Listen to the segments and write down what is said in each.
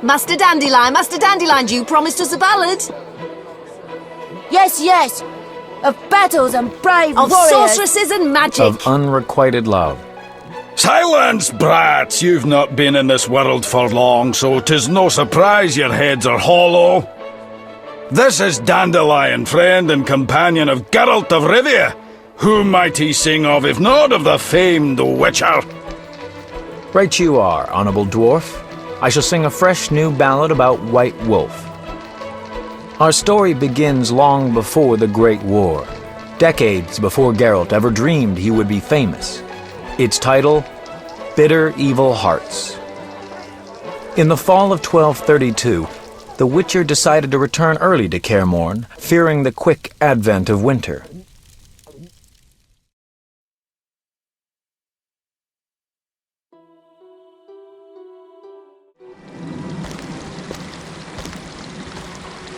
Master Dandelion, you promised us a ballad. Yes, yes. Of battles and brave Of warriors. sorceresses and magic. Of unrequited love. Silence, brats! You've not been in this world for long, so 'tis no surprise your heads are hollow. This is Dandelion, friend and companion of Geralt of Rivia. Who might he sing of, if not of the famed Witcher? Right you are, honorable dwarf. I shall sing a fresh new ballad about White Wolf. Our story begins long before the Great War, decades before Geralt ever dreamed he would be famous. Its title, Bitter Evil Hearts. In the fall of 1232, the Witcher decided to return early to Kaer Morhen, fearing the quick advent of winter.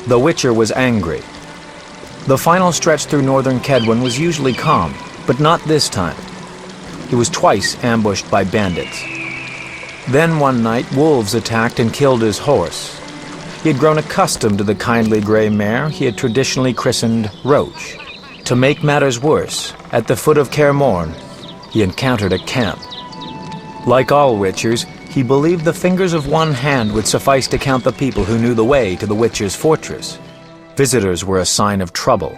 The Witcher was angry. The final stretch through northern Kedwen was usually calm, but not this time. He was twice ambushed by bandits. Then one night, wolves attacked and killed his horse. He had grown accustomed to the kindly gray mare he had traditionally christened Roach. To make matters worse, at the foot of Kaer Morhen, he encountered a camp. Like all Witchers, he believed the fingers of one hand would suffice to count the people who knew the way to the Witcher's fortress. Visitors were a sign of trouble.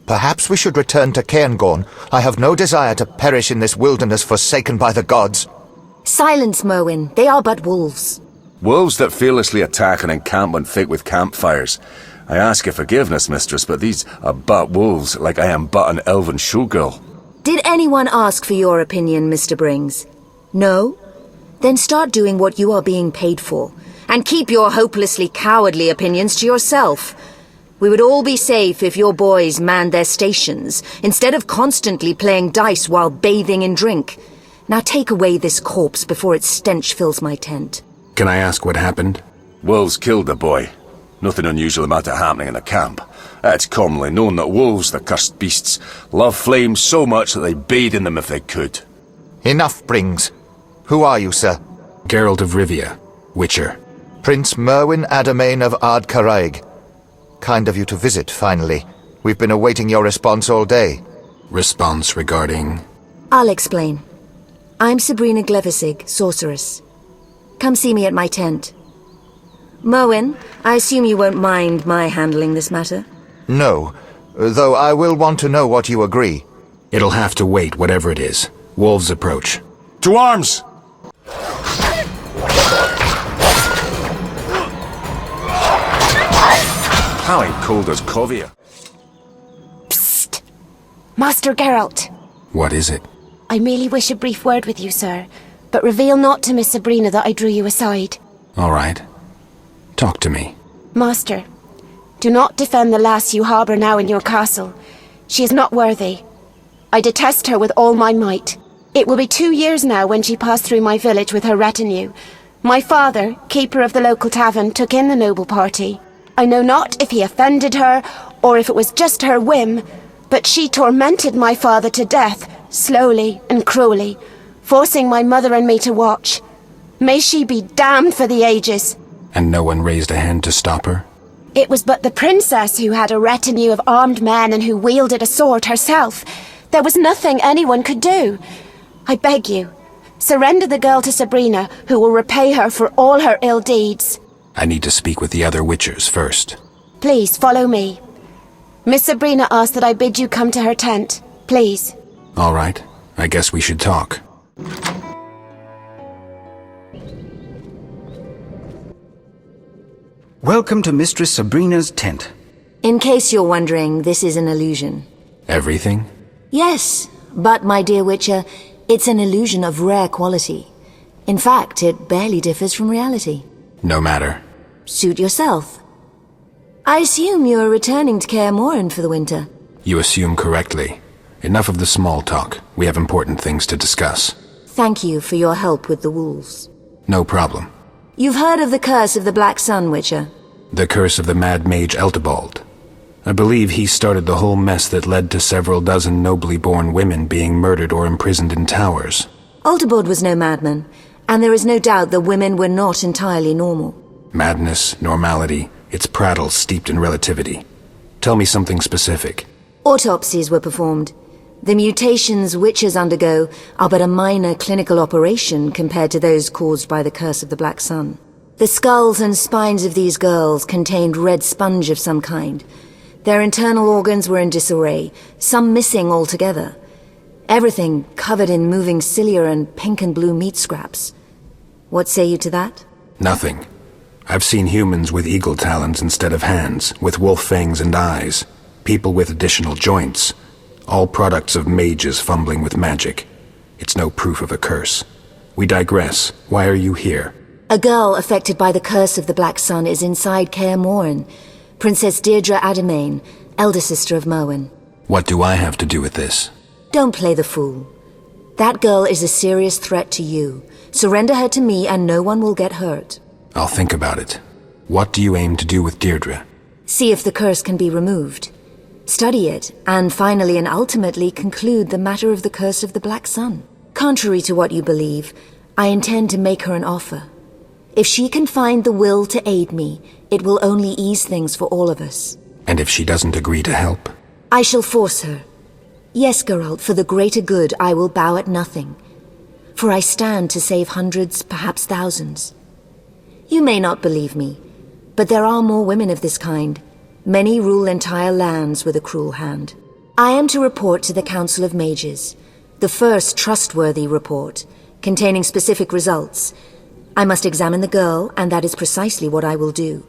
Perhaps we should return to Cairngorm. I have no desire to perish in this wilderness forsaken by the gods. Silence, Merwin. They are but wolves. Wolves that fearlessly attack an encampment thick with campfires. I ask your forgiveness, mistress, but these are but wolves, like I am but an elven showgirl. Did anyone ask for your opinion, Mr. Brings? No? Then start doing what you are being paid for, and keep your hopelessly cowardly opinions to yourself. We would all be safe if your boys manned their stations, instead of constantly playing dice while bathing in drink. Now take away this corpse before its stench fills my tent. Can I ask what happened? Wolves killed the boy. Nothing unusual about it happening in the camp. It's commonly known that wolves, the cursed beasts, love flames so much that they bathe in them if they could. Enough, Brings. Who are you, sir? Geralt of Rivia, Witcher. Prince Merwin Adamain of Ard Caraig. Kind of you to visit, finally. We've been awaiting your response all day. Response regarding? I'll explain. I'm Sabrina Glevissig, sorceress. Come see me at my tent. Merwin, I assume you won't mind my handling this matter? No, though I will want to know what you agree. It'll have to wait, whatever it is. Wolves approach. To arms! How ain't cold as Kovia? Psst! Master Geralt. What is it? I merely wish a brief word with you, sir. But reveal not to Miss Sabrina that I drew you aside. All right. Talk to me. Master, do not defend the lass you harbour now in your castle. She is not worthy. I detest her with all my might. It will be 2 years now when she passed through my village with her retinue. My father, keeper of the local tavern, took in the noble party. I know not if he offended her, or if it was just her whim, but she tormented my father to death, slowly and cruelly, forcing my mother and me to watch. May she be damned for the ages. And no one raised a hand to stop her? It was but the princess who had a retinue of armed men and who wielded a sword herself. There was nothing anyone could do. I beg you, surrender the girl to Sabrina, who will repay her for all her ill deeds. I need to speak with the other Witchers first. Please, follow me. Miss Sabrina asked that I bid you come to her tent. Please. All right. I guess we should talk. Welcome to Mistress Sabrina's tent. In case you're wondering, this is an illusion. Everything? Yes, but my dear Witcher, it's an illusion of rare quality. In fact, it barely differs from reality. No matter. Suit yourself. I assume you're returning to Kaer Morhen for the winter. You assume correctly. Enough of the small talk. We have important things to discuss. Thank you for your help with the wolves. No problem. You've heard of the curse of the Black Sun, Witcher? The curse of the mad mage Eltebald. I believe he started the whole mess that led to several dozen nobly born women being murdered or imprisoned in towers. Eltebald was no madman, and there is no doubt that women were not entirely normal. Madness, normality, it's prattle steeped in relativity. Tell me something specific. Autopsies were performed. The mutations witches undergo are but a minor clinical operation compared to those caused by the curse of the Black Sun. The skulls and spines of these girls contained red sponge of some kind. Their internal organs were in disarray, some missing altogether. Everything covered in moving cilia and pink and blue meat scraps. What say you to that? Nothing. I've seen humans with eagle talons instead of hands, with wolf fangs and eyes, people with additional joints, all products of mages fumbling with magic. It's no proof of a curse. We digress. Why are you here? A girl affected by the curse of the Black Sun is inside Kaer Morhen, Princess Deirdre Ademain, elder sister of Merwin. What do I have to do with this? Don't play the fool. That girl is a serious threat to you. Surrender her to me and no one will get hurt. I'll think about it. What do you aim to do with Deirdre? See if the curse can be removed. Study it, and finally and ultimately conclude the matter of the curse of the Black Sun. Contrary to what you believe, I intend to make her an offer. If she can find the will to aid me, it will only ease things for all of us. And if she doesn't agree to help? I shall force her. Yes, Geralt, for the greater good I will bow at nothing. For I stand to save hundreds, perhaps thousands. You may not believe me, but there are more women of this kind. Many rule entire lands with a cruel hand. I am to report to the Council of Mages, the first trustworthy report, containing specific results. I must examine the girl, and that is precisely what I will do.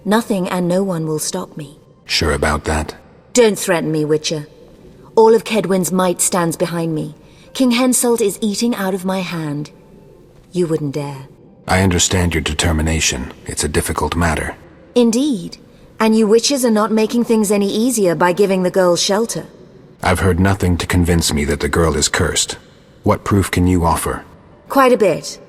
Nothing and no one will stop me. Sure about that? Don't threaten me, Witcher. All of Kedwen's might stands behind me. King Henselt is eating out of my hand. You wouldn't dare. I understand your determination. It's a difficult matter. Indeed. And you witches are not making things any easier by giving the girl shelter. I've heard nothing to convince me that the girl is cursed. What proof can you offer? Quite a bit.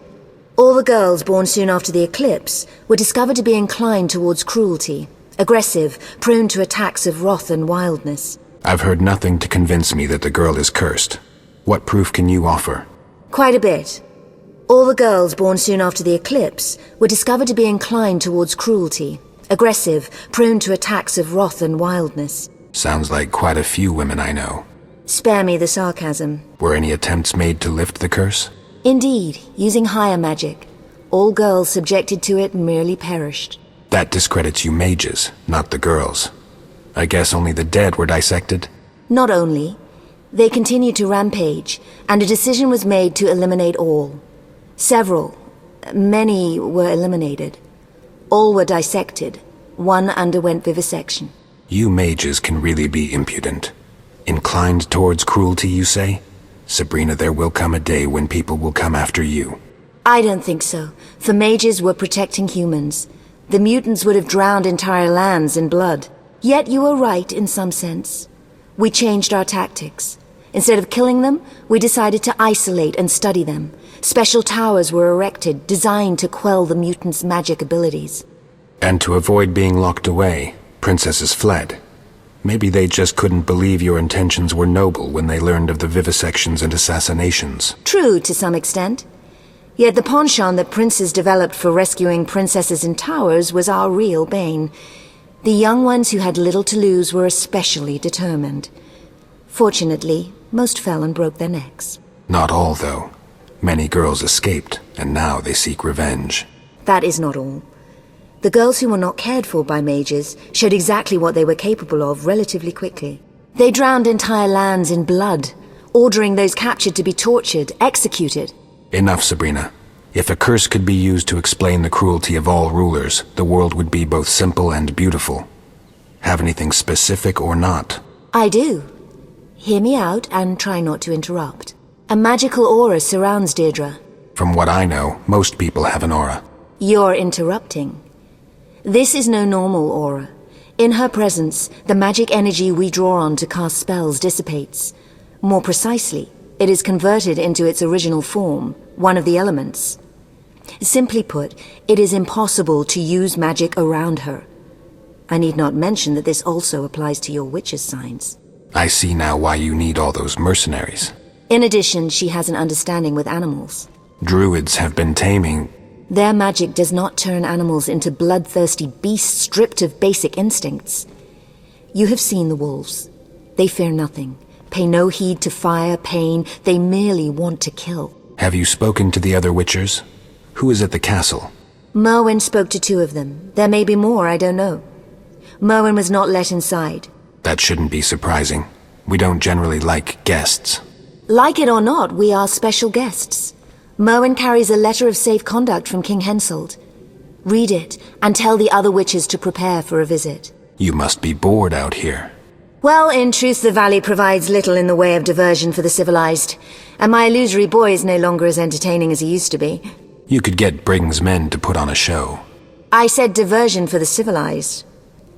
All the girls born soon after the eclipse were discovered to be inclined towards cruelty, aggressive, prone to attacks of wrath and wildness. I've heard nothing to convince me that the girl is cursed. What proof can you offer? Quite a bit. All the girls born soon after the eclipse were discovered to be inclined towards cruelty, aggressive, prone to attacks of wrath and wildness. Sounds like quite a few women I know. Spare me the sarcasm. Were any attempts made to lift the curse? Indeed, using higher magic. All girls subjected to it merely perished. That discredits you mages, not the girls. I guess only the dead were dissected? Not only. They continued to rampage, and a decision was made to eliminate all. Many were eliminated. All were dissected. One underwent vivisection. You mages can really be impudent. Inclined towards cruelty, you say? Sabrina, there will come a day when people will come after you. I don't think so, for mages were protecting humans. The mutants would have drowned entire lands in blood. Yet you were right in some sense. We changed our tactics. Instead of killing them, we decided to isolate and study them. Special towers were erected, designed to quell the mutants' magic abilities. And to avoid being locked away, princesses fled. Maybe they just couldn't believe your intentions were noble when they learned of the vivisections and assassinations. True, to some extent. Yet the penchant that princes developed for rescuing princesses in towers was our real bane. The young ones who had little to lose were especially determined. Fortunately, most fell and broke their necks. Not all, though. Many girls escaped, and now they seek revenge. That is not all. The girls who were not cared for by mages showed exactly what they were capable of relatively quickly. They drowned entire lands in blood, ordering those captured to be tortured, executed. Enough, Sabrina. If a curse could be used to explain the cruelty of all rulers, the world would be both simple and beautiful. Have anything specific or not? I do. Hear me out and try not to interrupt. A magical aura surrounds Deirdre. From what I know, most people have an aura. You're interrupting. This is no normal aura. In her presence, the magic energy we draw on to cast spells dissipates. More precisely, it is converted into its original form, one of the elements. Simply put, it is impossible to use magic around her. I need not mention that this also applies to your witch's signs. I see now why you need all those mercenaries. In addition, she has an understanding with animals. Druids have been taming... Their magic does not turn animals into bloodthirsty beasts stripped of basic instincts. You have seen the wolves. They fear nothing, pay no heed to fire, pain, they merely want to kill. Have you spoken to the other witchers? Who is at the castle? Merwin spoke to 2 of them. There may be more, I don't know. Merwin was not let inside. That shouldn't be surprising. We don't generally like guests. Like it or not, we are special guests. Merwin carries a letter of safe conduct from King Henselt. Read it, and tell the other witches to prepare for a visit. You must be bored out here. Well, in truth, the valley provides little in the way of diversion for the civilized, and my illusory boy is no longer as entertaining as he used to be. You could get Briggs' men to put on a show. I said diversion for the civilized.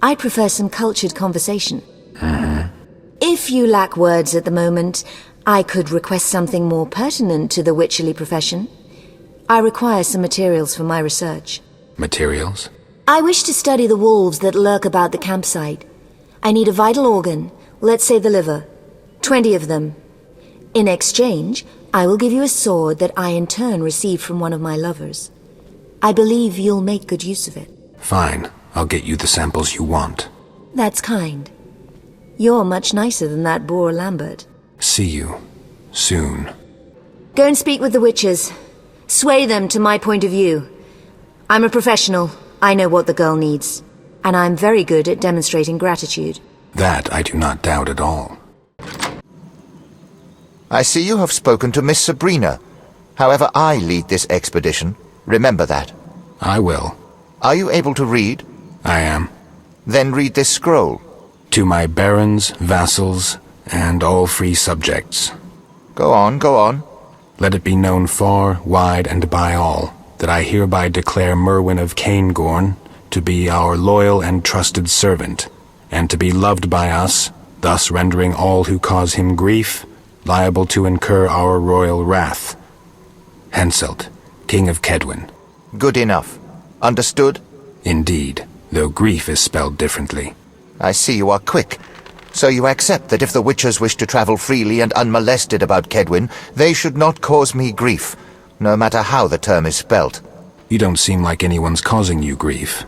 I prefer some cultured conversation. If you lack words at the moment, I could request something more pertinent to the witcherly profession. I require some materials for my research. Materials? I wish to study the wolves that lurk about the campsite. I need a vital organ, let's say the liver. 20 of them. In exchange, I will give you a sword that I in turn received from one of my lovers. I believe you'll make good use of it. Fine. I'll get you the samples you want. That's kind. You're much nicer than that boor Lambert. See you. Soon. Go and speak with the witches. Sway them to my point of view. I'm a professional. I know what the girl needs. And I'm very good at demonstrating gratitude. That I do not doubt at all. I see you have spoken to Miss Sabrina. However, I lead this expedition. Remember that. I will. Are you able to read? I am. Then read this scroll. To my barons, vassals, and all free subjects. Go on, go on. Let it be known far, wide, and by all, that I hereby declare Merwin of Caingorn to be our loyal and trusted servant, and to be loved by us, thus rendering all who cause him grief liable to incur our royal wrath. Henselt, King of Kedwen. Good enough. Understood? Indeed, though grief is spelled differently. I see you are quick. So you accept that if the witchers wish to travel freely and unmolested about Kedwen, they should not cause me grief, no matter how the term is spelt. You don't seem like anyone's causing you grief.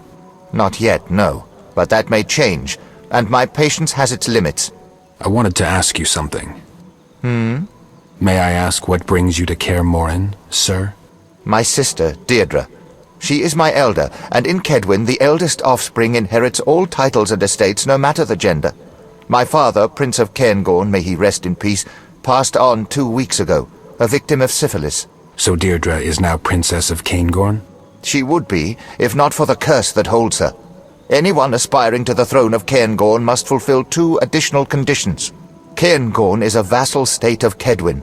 Not yet, no. But that may change, and my patience has its limits. I wanted to ask you something. May I ask what brings you to Kaer Morhen, sir? My sister, Deirdre. She is my elder, and in Kedwen the eldest offspring inherits all titles and estates, no matter the gender. My father, Prince of Cairngorm, may he rest in peace, passed on 2 weeks ago, a victim of syphilis. So Deirdre is now Princess of Cairngorm? She would be, if not for the curse that holds her. Anyone aspiring to the throne of Cairngorm must fulfill 2 additional conditions. Cairngorm is a vassal state of Kedwen.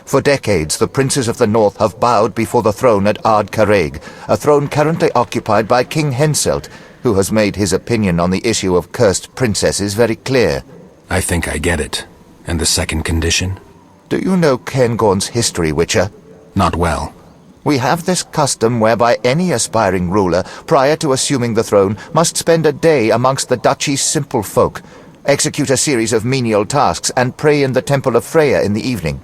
For decades, the princes of the north have bowed before the throne at Ard Caraig, a throne currently occupied by King Henselt, who has made his opinion on the issue of cursed princesses very clear. I think I get it. And the second condition? Do you know Cairngorm's history, Witcher? Not well. We have this custom whereby any aspiring ruler, prior to assuming the throne, must spend a day amongst the duchy's simple folk, execute a series of menial tasks, and pray in the Temple of Freya in the evening.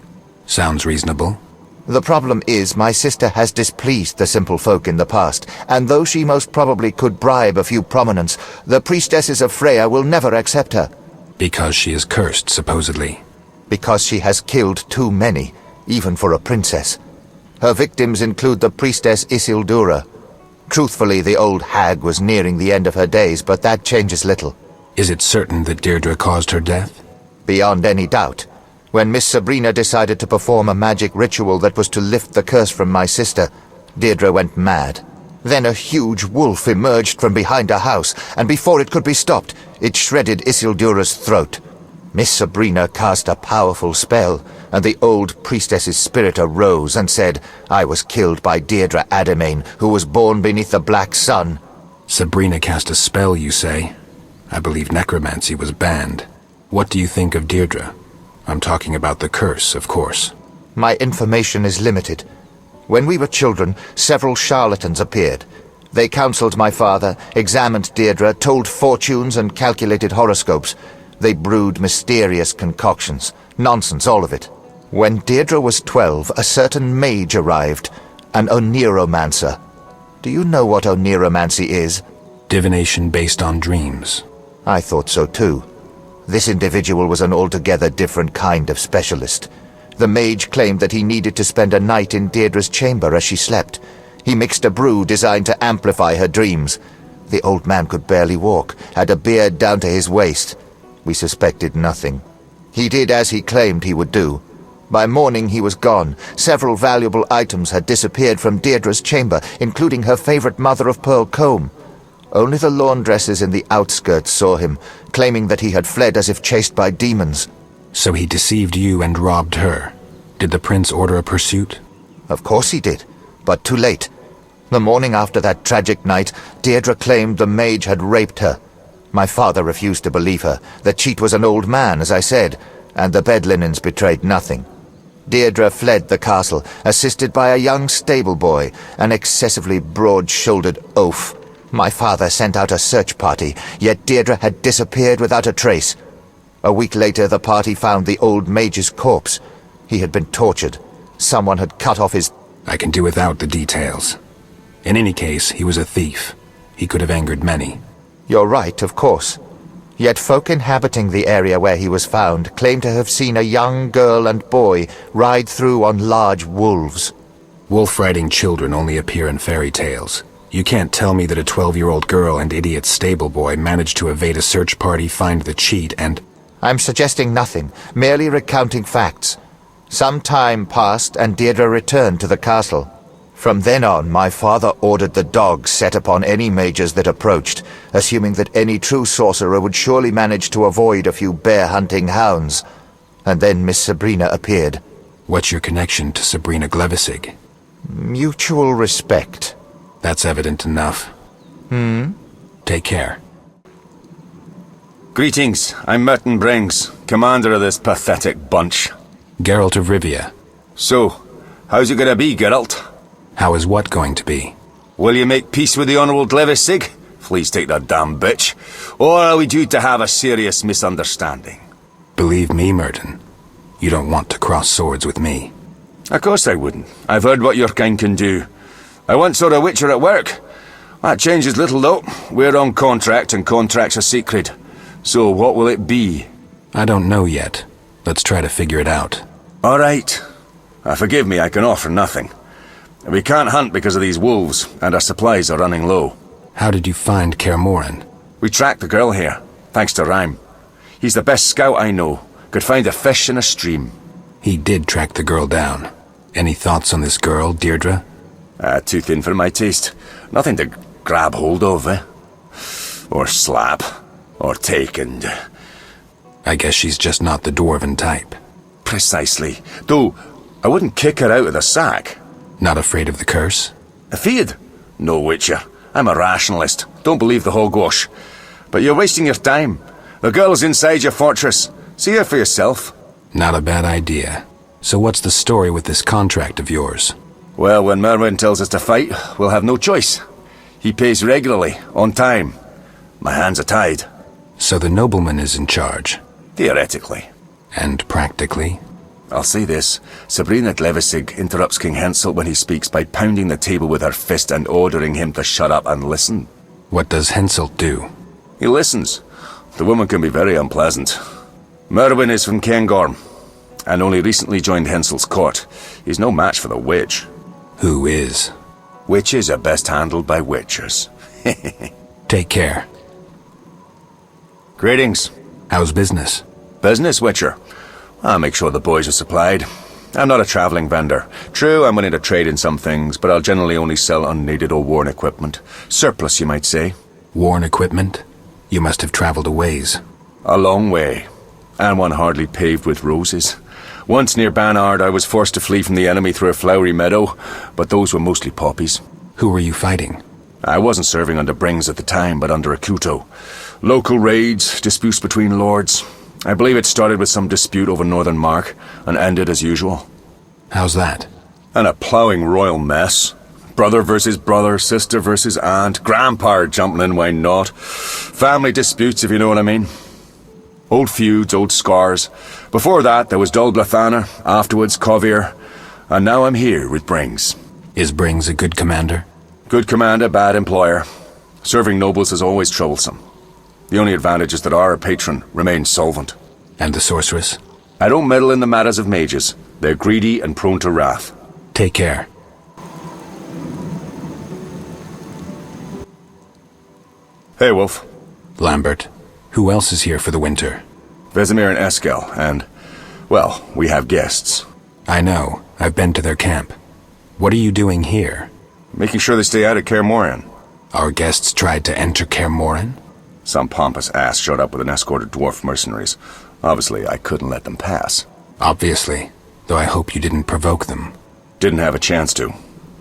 Sounds reasonable. The problem is my sister has displeased the simple folk in the past, and though she most probably could bribe a few prominents, the priestesses of Freya will never accept her. Because she is cursed, supposedly. Because she has killed too many, even for a princess. Her victims include the priestess Isildura. Truthfully, the old hag was nearing the end of her days, but that changes little. Is it certain that Deirdre caused her death? Beyond any doubt. When Miss Sabrina decided to perform a magic ritual that was to lift the curse from my sister, Deirdre went mad. Then a huge wolf emerged from behind a house, and before it could be stopped, it shredded Isildura's throat. Miss Sabrina cast a powerful spell, and the old priestess's spirit arose and said, I was killed by Deirdre Ademain, who was born beneath the black sun. Sabrina cast a spell, you say? I believe necromancy was banned. What do you think of Deirdre? I'm talking about the curse, of course. My information is limited. When we were children, several charlatans appeared. They counseled my father, examined Deirdre, told fortunes and calculated horoscopes. They brewed mysterious concoctions. Nonsense, all of it. When Deirdre was 12, a certain mage arrived, an oniromancer. Do you know what oniromancy is? Divination based on dreams. I thought so too. This individual was an altogether different kind of specialist. The mage claimed that he needed to spend a night in Deirdre's chamber as she slept. He mixed a brew designed to amplify her dreams. The old man could barely walk, had a beard down to his waist. We suspected nothing. He did as he claimed he would do. By morning he was gone. Several valuable items had disappeared from Deirdre's chamber, including her favorite mother-of-pearl comb. Only the laundresses in the outskirts saw him, claiming that he had fled as if chased by demons. So he deceived you and robbed her. Did the prince order a pursuit? Of course he did, but too late. The morning after that tragic night, Deirdre claimed the mage had raped her. My father refused to believe her. The cheat was an old man, as I said, and the bed linens betrayed nothing. Deirdre fled the castle, assisted by a young stable boy, an excessively broad-shouldered oaf. My father sent out a search party, yet Deirdre had disappeared without a trace. A week later, the party found the old mage's corpse. He had been tortured. Someone had cut off his... I can do without the details. In any case, he was a thief. He could have angered many. You're right, of course. Yet folk inhabiting the area where he was found claim to have seen a young girl and boy ride through on large wolves. Wolf-riding children only appear in fairy tales. You can't tell me that a 12-year-old girl and idiot stable boy managed to evade a search party, find the cheat, and... I'm suggesting nothing, merely recounting facts. Some time passed, and Deirdre returned to the castle. From then on, my father ordered the dogs set upon any mages that approached, assuming that any true sorcerer would surely manage to avoid a few bear-hunting hounds. And then Miss Sabrina appeared. What's your connection to Sabrina Glevissig? Mutual respect. That's evident enough. Take care. Greetings, I'm Merton Brings, commander of this pathetic bunch. Geralt of Rivia. So, how's it gonna be, Geralt? How is what going to be? Will you make peace with the Honourable Glevissig? Please take that damn bitch. Or are we due to have a serious misunderstanding? Believe me, Merton, you don't want to cross swords with me. Of course I wouldn't. I've heard what your kind can do. I once saw a witcher at work. That changes little, though. We're on contract, and contracts are sacred. So what will it be? I don't know yet. Let's try to figure it out. All right. Forgive me, I can offer nothing. We can't hunt because of these wolves, and our supplies are running low. How did you find Kaer Morhen? We tracked the girl here, thanks to Rhyme. He's the best scout I know. Could find a fish in a stream. He did track the girl down. Any thoughts on this girl, Deirdre? Too thin for my taste. Nothing to grab hold of, eh? Or slap. Or take and... I guess she's just not the dwarven type. Precisely. Though, I wouldn't kick her out of the sack. Not afraid of the curse? Afeard? No, Witcher. I'm a rationalist. Don't believe the hogwash. But you're wasting your time. The girl's inside your fortress. See her for yourself. Not a bad idea. So what's the story with this contract of yours? Well, when Merwin tells us to fight, we'll have no choice. He pays regularly, on time. My hands are tied. So the nobleman is in charge? Theoretically. And practically? I'll say this. Sabrina Glevissig interrupts King Henselt when he speaks by pounding the table with her fist and ordering him to shut up and listen. What does Henselt do? He listens. The woman can be very unpleasant. Merwin is from Cairngorm, and only recently joined Henselt's court. He's no match for the witch. Who is? Witches are best handled by witchers. Take care. Greetings. How's business? Business, Witcher. I'll make sure the boys are supplied. I'm not a travelling vendor. True, I'm willing to trade in some things, but I'll generally only sell unneeded or worn equipment. Surplus, you might say. Worn equipment? You must have travelled a ways. A long way. And one hardly paved with roses. Once near Banard, I was forced to flee from the enemy through a flowery meadow, but those were mostly poppies. Who were you fighting? I wasn't serving under Brings at the time, but under Akuto. Local raids, disputes between lords. I believe it started with some dispute over Northern Mark, and ended as usual. How's that? And a ploughing royal mess. Brother versus brother, sister versus aunt, grandpa jumping in, why not? Family disputes, if you know what I mean. Old feuds, old scars. Before that, there was Dol Blathana, afterwards Kovir, and now I'm here with Brings. Is Brings a good commander? Good commander, bad employer. Serving nobles is always troublesome. The only advantage is that our patron remains solvent. And the sorceress? I don't meddle in the matters of mages. They're greedy and prone to wrath. Take care. Hey, Wolf. Lambert, who else is here for the winter? Vesemir and Eskel, and, well, we have guests. I know. I've been to their camp. What are you doing here? Making sure they stay out of Kaer Morhen. Our guests tried to enter Kaer Morhen? Some pompous ass showed up with an escort of dwarf mercenaries. Obviously, I couldn't let them pass. Obviously, though I hope you didn't provoke them. Didn't have a chance to.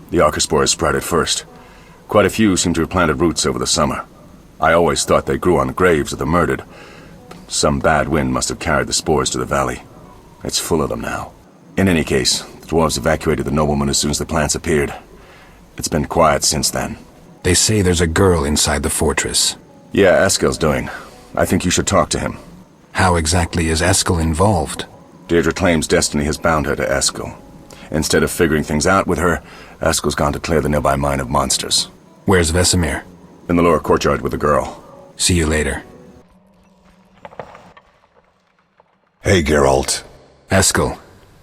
The Arcaspores sprouted first. Quite a few seem to have planted roots over the summer. I always thought they grew on the graves of the murdered. Some bad wind must have carried the spores to the valley. It's full of them now. In any case, the dwarves evacuated the nobleman as soon as the plants appeared. It's been quiet since then. They say there's a girl inside the fortress. Yeah, Eskel's doing. I think you should talk to him. How exactly is Eskel involved? Deirdre claims destiny has bound her to Eskel. Instead of figuring things out with her, Eskel's gone to clear the nearby mine of monsters. Where's Vesemir? In the lower courtyard with the girl. See you later. Hey, Geralt. Eskel,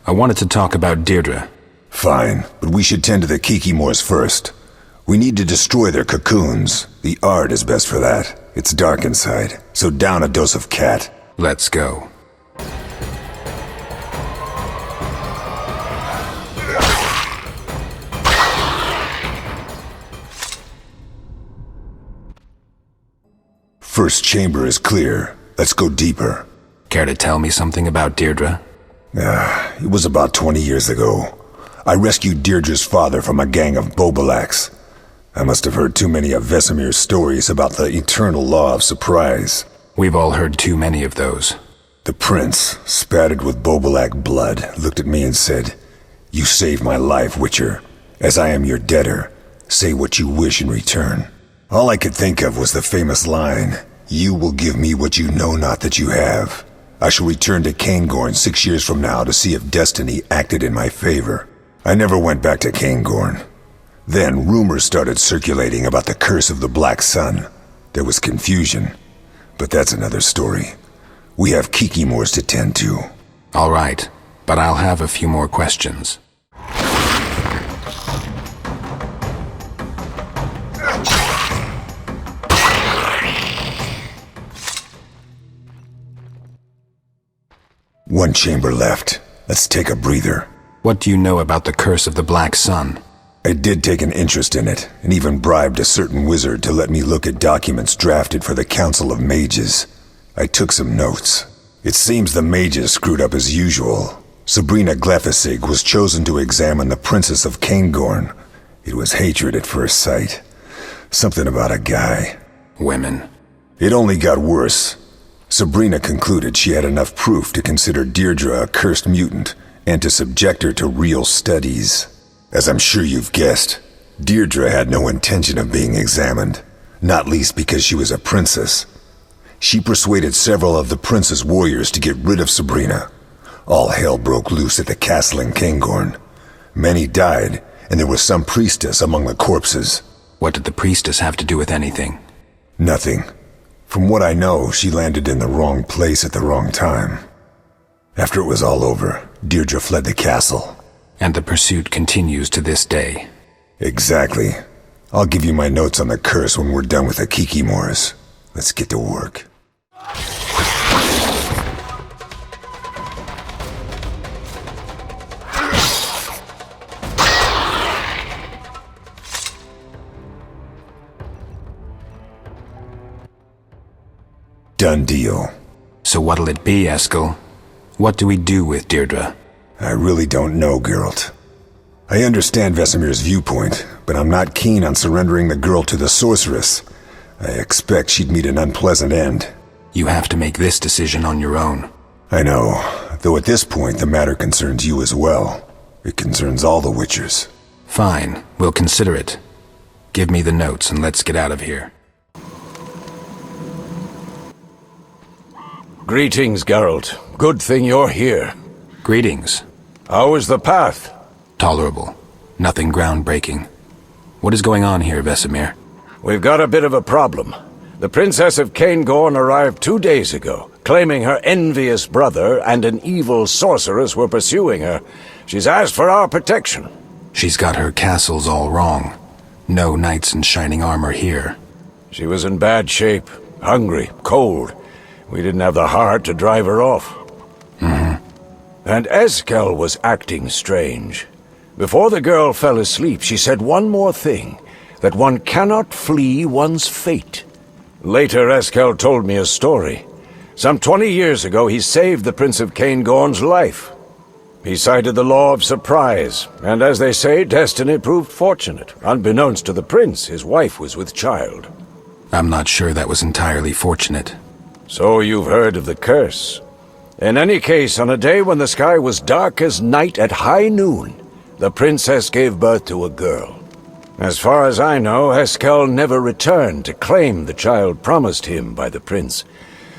I wanted to talk about Deirdre. Fine, but we should tend to the Kikimors first. We need to destroy their cocoons. The Ard is best for that. It's dark inside, so down a dose of cat. Let's go. First chamber is clear. Let's go deeper. Care to tell me something about Deirdre? It was about 20 years ago. I rescued Deirdre's father from a gang of Bobalaks. I must have heard too many of Vesemir's stories about the eternal law of surprise. We've all heard too many of those. The prince, spattered with Bobalak blood, looked at me and said, "You saved my life, Witcher. As I am your debtor, say what you wish in return." All I could think of was the famous line, "You will give me what you know not that you have." I shall return to Caingorn 6 years from now to see if destiny acted in my favor. I never went back to Caingorn. Then rumors started circulating about the curse of the Black Sun. There was confusion, but that's another story. We have Kikimors to tend to. All right, but I'll have a few more questions. One chamber left. Let's take a breather. What do you know about the curse of the Black Sun? I did take an interest in it, and even bribed a certain wizard to let me look at documents drafted for the Council of Mages. I took some notes. It seems the mages screwed up as usual. Sabrina Glevissig was chosen to examine the Princess of Caingorn. It was hatred at first sight. Something about a guy. Women. It only got worse. Sabrina concluded she had enough proof to consider Deirdre a cursed mutant and to subject her to real studies. As I'm sure you've guessed, Deirdre had no intention of being examined, not least because she was a princess. She persuaded several of the prince's warriors to get rid of Sabrina. All hell broke loose at the castle in Caingorn. Many died, and there was some priestess among the corpses. What did the priestess have to do with anything? Nothing. From what I know, she landed in the wrong place at the wrong time. After it was all over, Deirdre fled the castle. And the pursuit continues to this day. Exactly. I'll give you my notes on the curse when we're done with the Kikimors. Let's get to work. Done deal. So what'll it be, Eskel? What do we do with Deirdre? I really don't know, Geralt. I understand Vesemir's viewpoint, but I'm not keen on surrendering the girl to the sorceress. I expect she'd meet an unpleasant end. You have to make this decision on your own. I know, though at this point the matter concerns you as well. It concerns all the Witchers. Fine, we'll consider it. Give me the notes and let's get out of here. Greetings, Geralt. Good thing you're here. Greetings. How is the path? Tolerable. Nothing groundbreaking. What is going on here, Vesemir? We've got a bit of a problem. The Princess of Cairngorm arrived 2 days ago, claiming her envious brother and an evil sorceress were pursuing her. She's asked for our protection. She's got her castles all wrong. No knights in shining armor here. She was in bad shape, hungry, cold. We didn't have the heart to drive her off. And Eskel was acting strange. Before the girl fell asleep, she said one more thing, that one cannot flee one's fate. Later, Eskel told me a story. Some 20 years ago, he saved the Prince of Cairngorm's life. He cited the law of surprise, and as they say, destiny proved fortunate. Unbeknownst to the prince, his wife was with child. I'm not sure that was entirely fortunate. So you've heard of the curse. In any case, on a day when the sky was dark as night at high noon, the princess gave birth to a girl. As far as I know, Eskel never returned to claim the child promised him by the prince.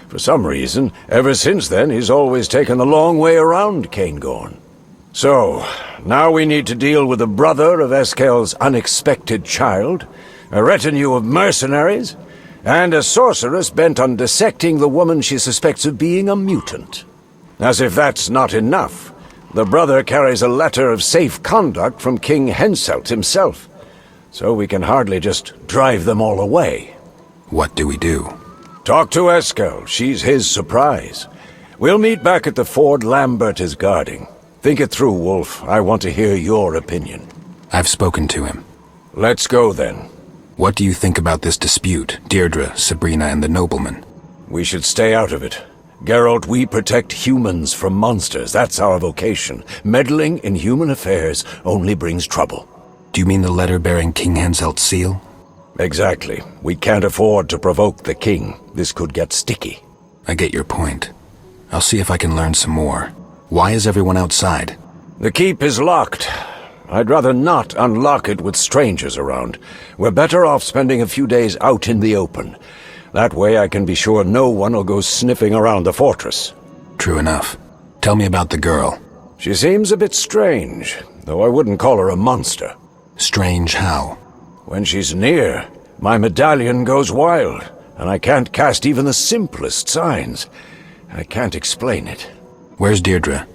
For some reason, ever since then, he's always taken the long way around Cairngorm. So, now we need to deal with the brother of Eskel's unexpected child, a retinue of mercenaries, and a sorceress bent on dissecting the woman she suspects of being a mutant. As if that's not enough, the brother carries a letter of safe conduct from King Henselt himself, so we can hardly just drive them all away. What do we do? Talk to Eskel. She's his surprise. We'll meet back at the ford Lambert is guarding. Think it through, Wolf. I want to hear your opinion. I've spoken to him. Let's go, then. What do you think about this dispute, Deirdre, Sabrina, and the nobleman? We should stay out of it. Geralt, we protect humans from monsters. That's our vocation. Meddling in human affairs only brings trouble. Do you mean the letter bearing King Henselt's seal? Exactly. We can't afford to provoke the king. This could get sticky. I get your point. I'll see if I can learn some more. Why is everyone outside? The keep is locked. I'd rather not unlock it with strangers around. We're better off spending a few days out in the open. That way I can be sure no one will go sniffing around the fortress. True enough. Tell me about the girl. She seems a bit strange, though I wouldn't call her a monster. Strange how? When she's near, my medallion goes wild, and I can't cast even the simplest signs. I can't explain it. Where's Deirdre?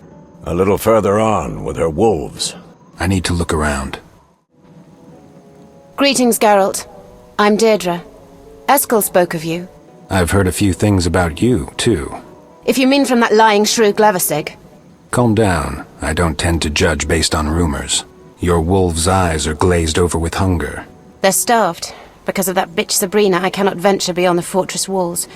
A little further on, with her wolves. I need to look around. Greetings, Geralt. I'm Deirdre. Eskel spoke of you. I've heard a few things about you, too. If you mean from that lying shrew Glevissig. Calm down. I don't tend to judge based on rumors. Your wolves' eyes are glazed over with hunger. They're starved. Because of that bitch Sabrina, I cannot venture beyond the fortress walls.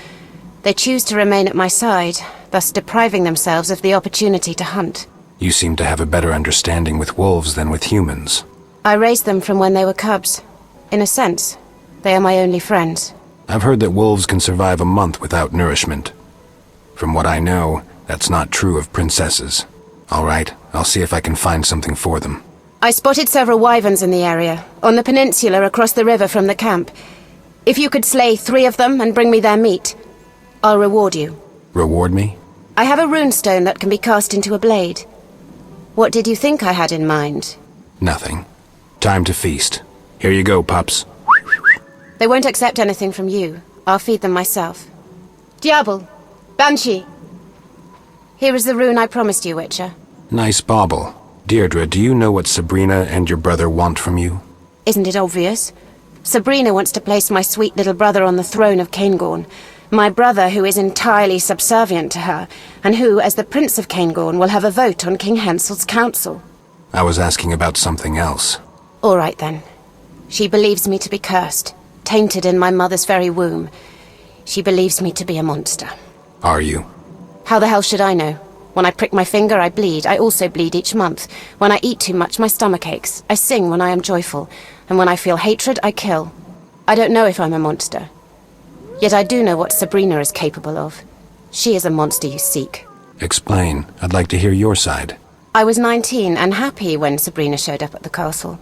They choose to remain at my side, thus depriving themselves of the opportunity to hunt. You seem to have a better understanding with wolves than with humans. I raised them from when they were cubs. In a sense, they are my only friends. I've heard that wolves can survive a month without nourishment. From what I know, that's not true of princesses. All right, I'll see if I can find something for them. I spotted several wyverns in the area, on the peninsula across the river from the camp. If you could slay 3 of them and bring me their meat, I'll reward you. Reward me? I have a runestone that can be cast into a blade. What did you think I had in mind? Nothing. Time to feast. Here you go, pups. They won't accept anything from you. I'll feed them myself. Diablo! Banshee! Here is the rune I promised you, Witcher. Nice bauble. Deirdre, do you know what Sabrina and your brother want from you? Isn't it obvious? Sabrina wants to place my sweet little brother on the throne of Cairngorm. My brother, who is entirely subservient to her, and who, as the Prince of Cairngorm, will have a vote on King Henselt's council. I was asking about something else. All right, then. She believes me to be cursed, tainted in my mother's very womb. She believes me to be a monster. Are you? How the hell should I know? When I prick my finger, I bleed. I also bleed each month. When I eat too much, my stomach aches. I sing when I am joyful. And when I feel hatred, I kill. I don't know if I'm a monster. Yet I do know what Sabrina is capable of. She is a monster you seek. Explain. I'd like to hear your side. I was 19 and happy when Sabrina showed up at the castle.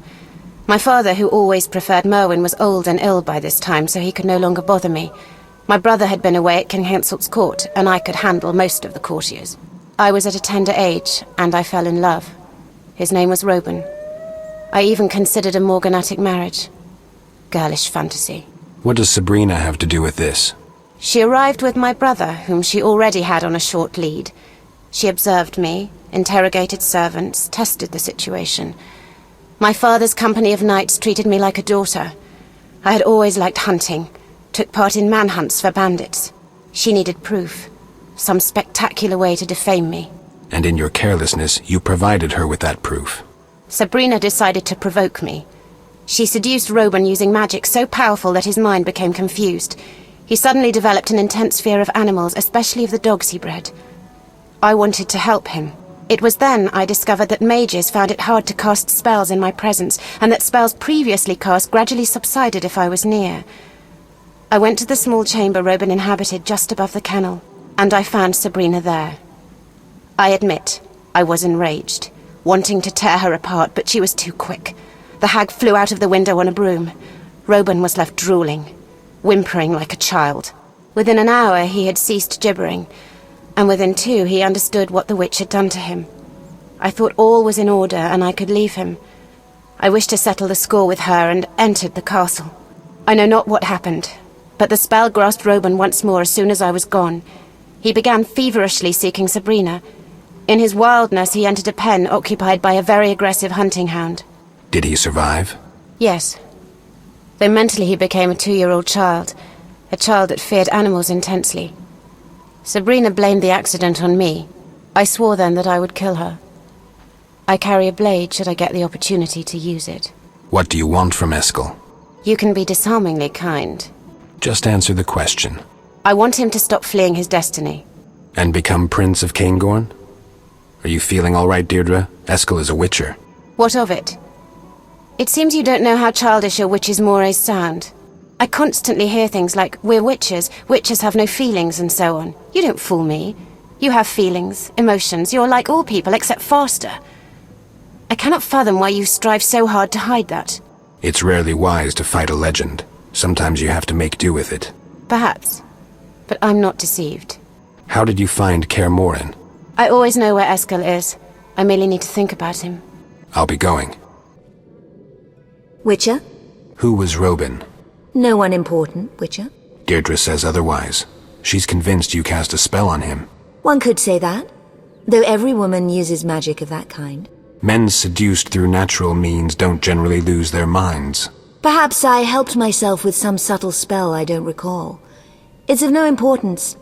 My father, who always preferred Merwin, was old and ill by this time, so he could no longer bother me. My brother had been away at King Henselt's court, and I could handle most of the courtiers. I was at a tender age, and I fell in love. His name was Robin. I even considered a morganatic marriage. Girlish fantasy. What does Sabrina have to do with this? She arrived with my brother, whom she already had on a short lead. She observed me, interrogated servants, tested the situation. My father's company of knights treated me like a daughter. I had always liked hunting, took part in manhunts for bandits. She needed proof. Some spectacular way to defame me. And in your carelessness, you provided her with that proof. Sabrina decided to provoke me. She seduced Robin using magic so powerful that his mind became confused. He suddenly developed an intense fear of animals, especially of the dogs he bred. I wanted to help him. It was then I discovered that mages found it hard to cast spells in my presence, and that spells previously cast gradually subsided if I was near. I went to the small chamber Robin inhabited just above the kennel, and I found Sabrina there. I admit, I was enraged, wanting to tear her apart, but she was too quick. The hag flew out of the window on a broom. Robin was left drooling, whimpering like a child. Within an hour he had ceased gibbering, and within 2 he understood what the witch had done to him. I thought all was in order and I could leave him. I wished to settle the score with her and entered the castle. I know not what happened, but the spell grasped Robin once more as soon as I was gone. He began feverishly seeking Sabrina. In his wildness, he entered a pen occupied by a very aggressive hunting hound. Did he survive? Yes. Though mentally he became a 2-year-old child, a child that feared animals intensely. Sabrina blamed the accident on me. I swore then that I would kill her. I carry a blade should I get the opportunity to use it. What do you want from Eskel? You can be disarmingly kind. Just answer the question. I want him to stop fleeing his destiny. And become Prince of Cairngorm? Are you feeling all right, Deirdre? Eskel is a witcher. What of it? It seems you don't know how childish a witch's mores sound. I constantly hear things like, we're witches have no feelings, and so on. You don't fool me. You have feelings, emotions, you're like all people, except faster. I cannot fathom why you strive so hard to hide that. It's rarely wise to fight a legend. Sometimes you have to make do with it. Perhaps. But I'm not deceived. How did you find Cairngorm? I always know where Eskel is. I merely need to think about him. I'll be going. Witcher? Who was Robin? No one important, Witcher. Deirdre says otherwise. She's convinced you cast a spell on him. One could say that, though every woman uses magic of that kind. Men seduced through natural means don't generally lose their minds. Perhaps I helped myself with some subtle spell I don't recall. It's of no importance.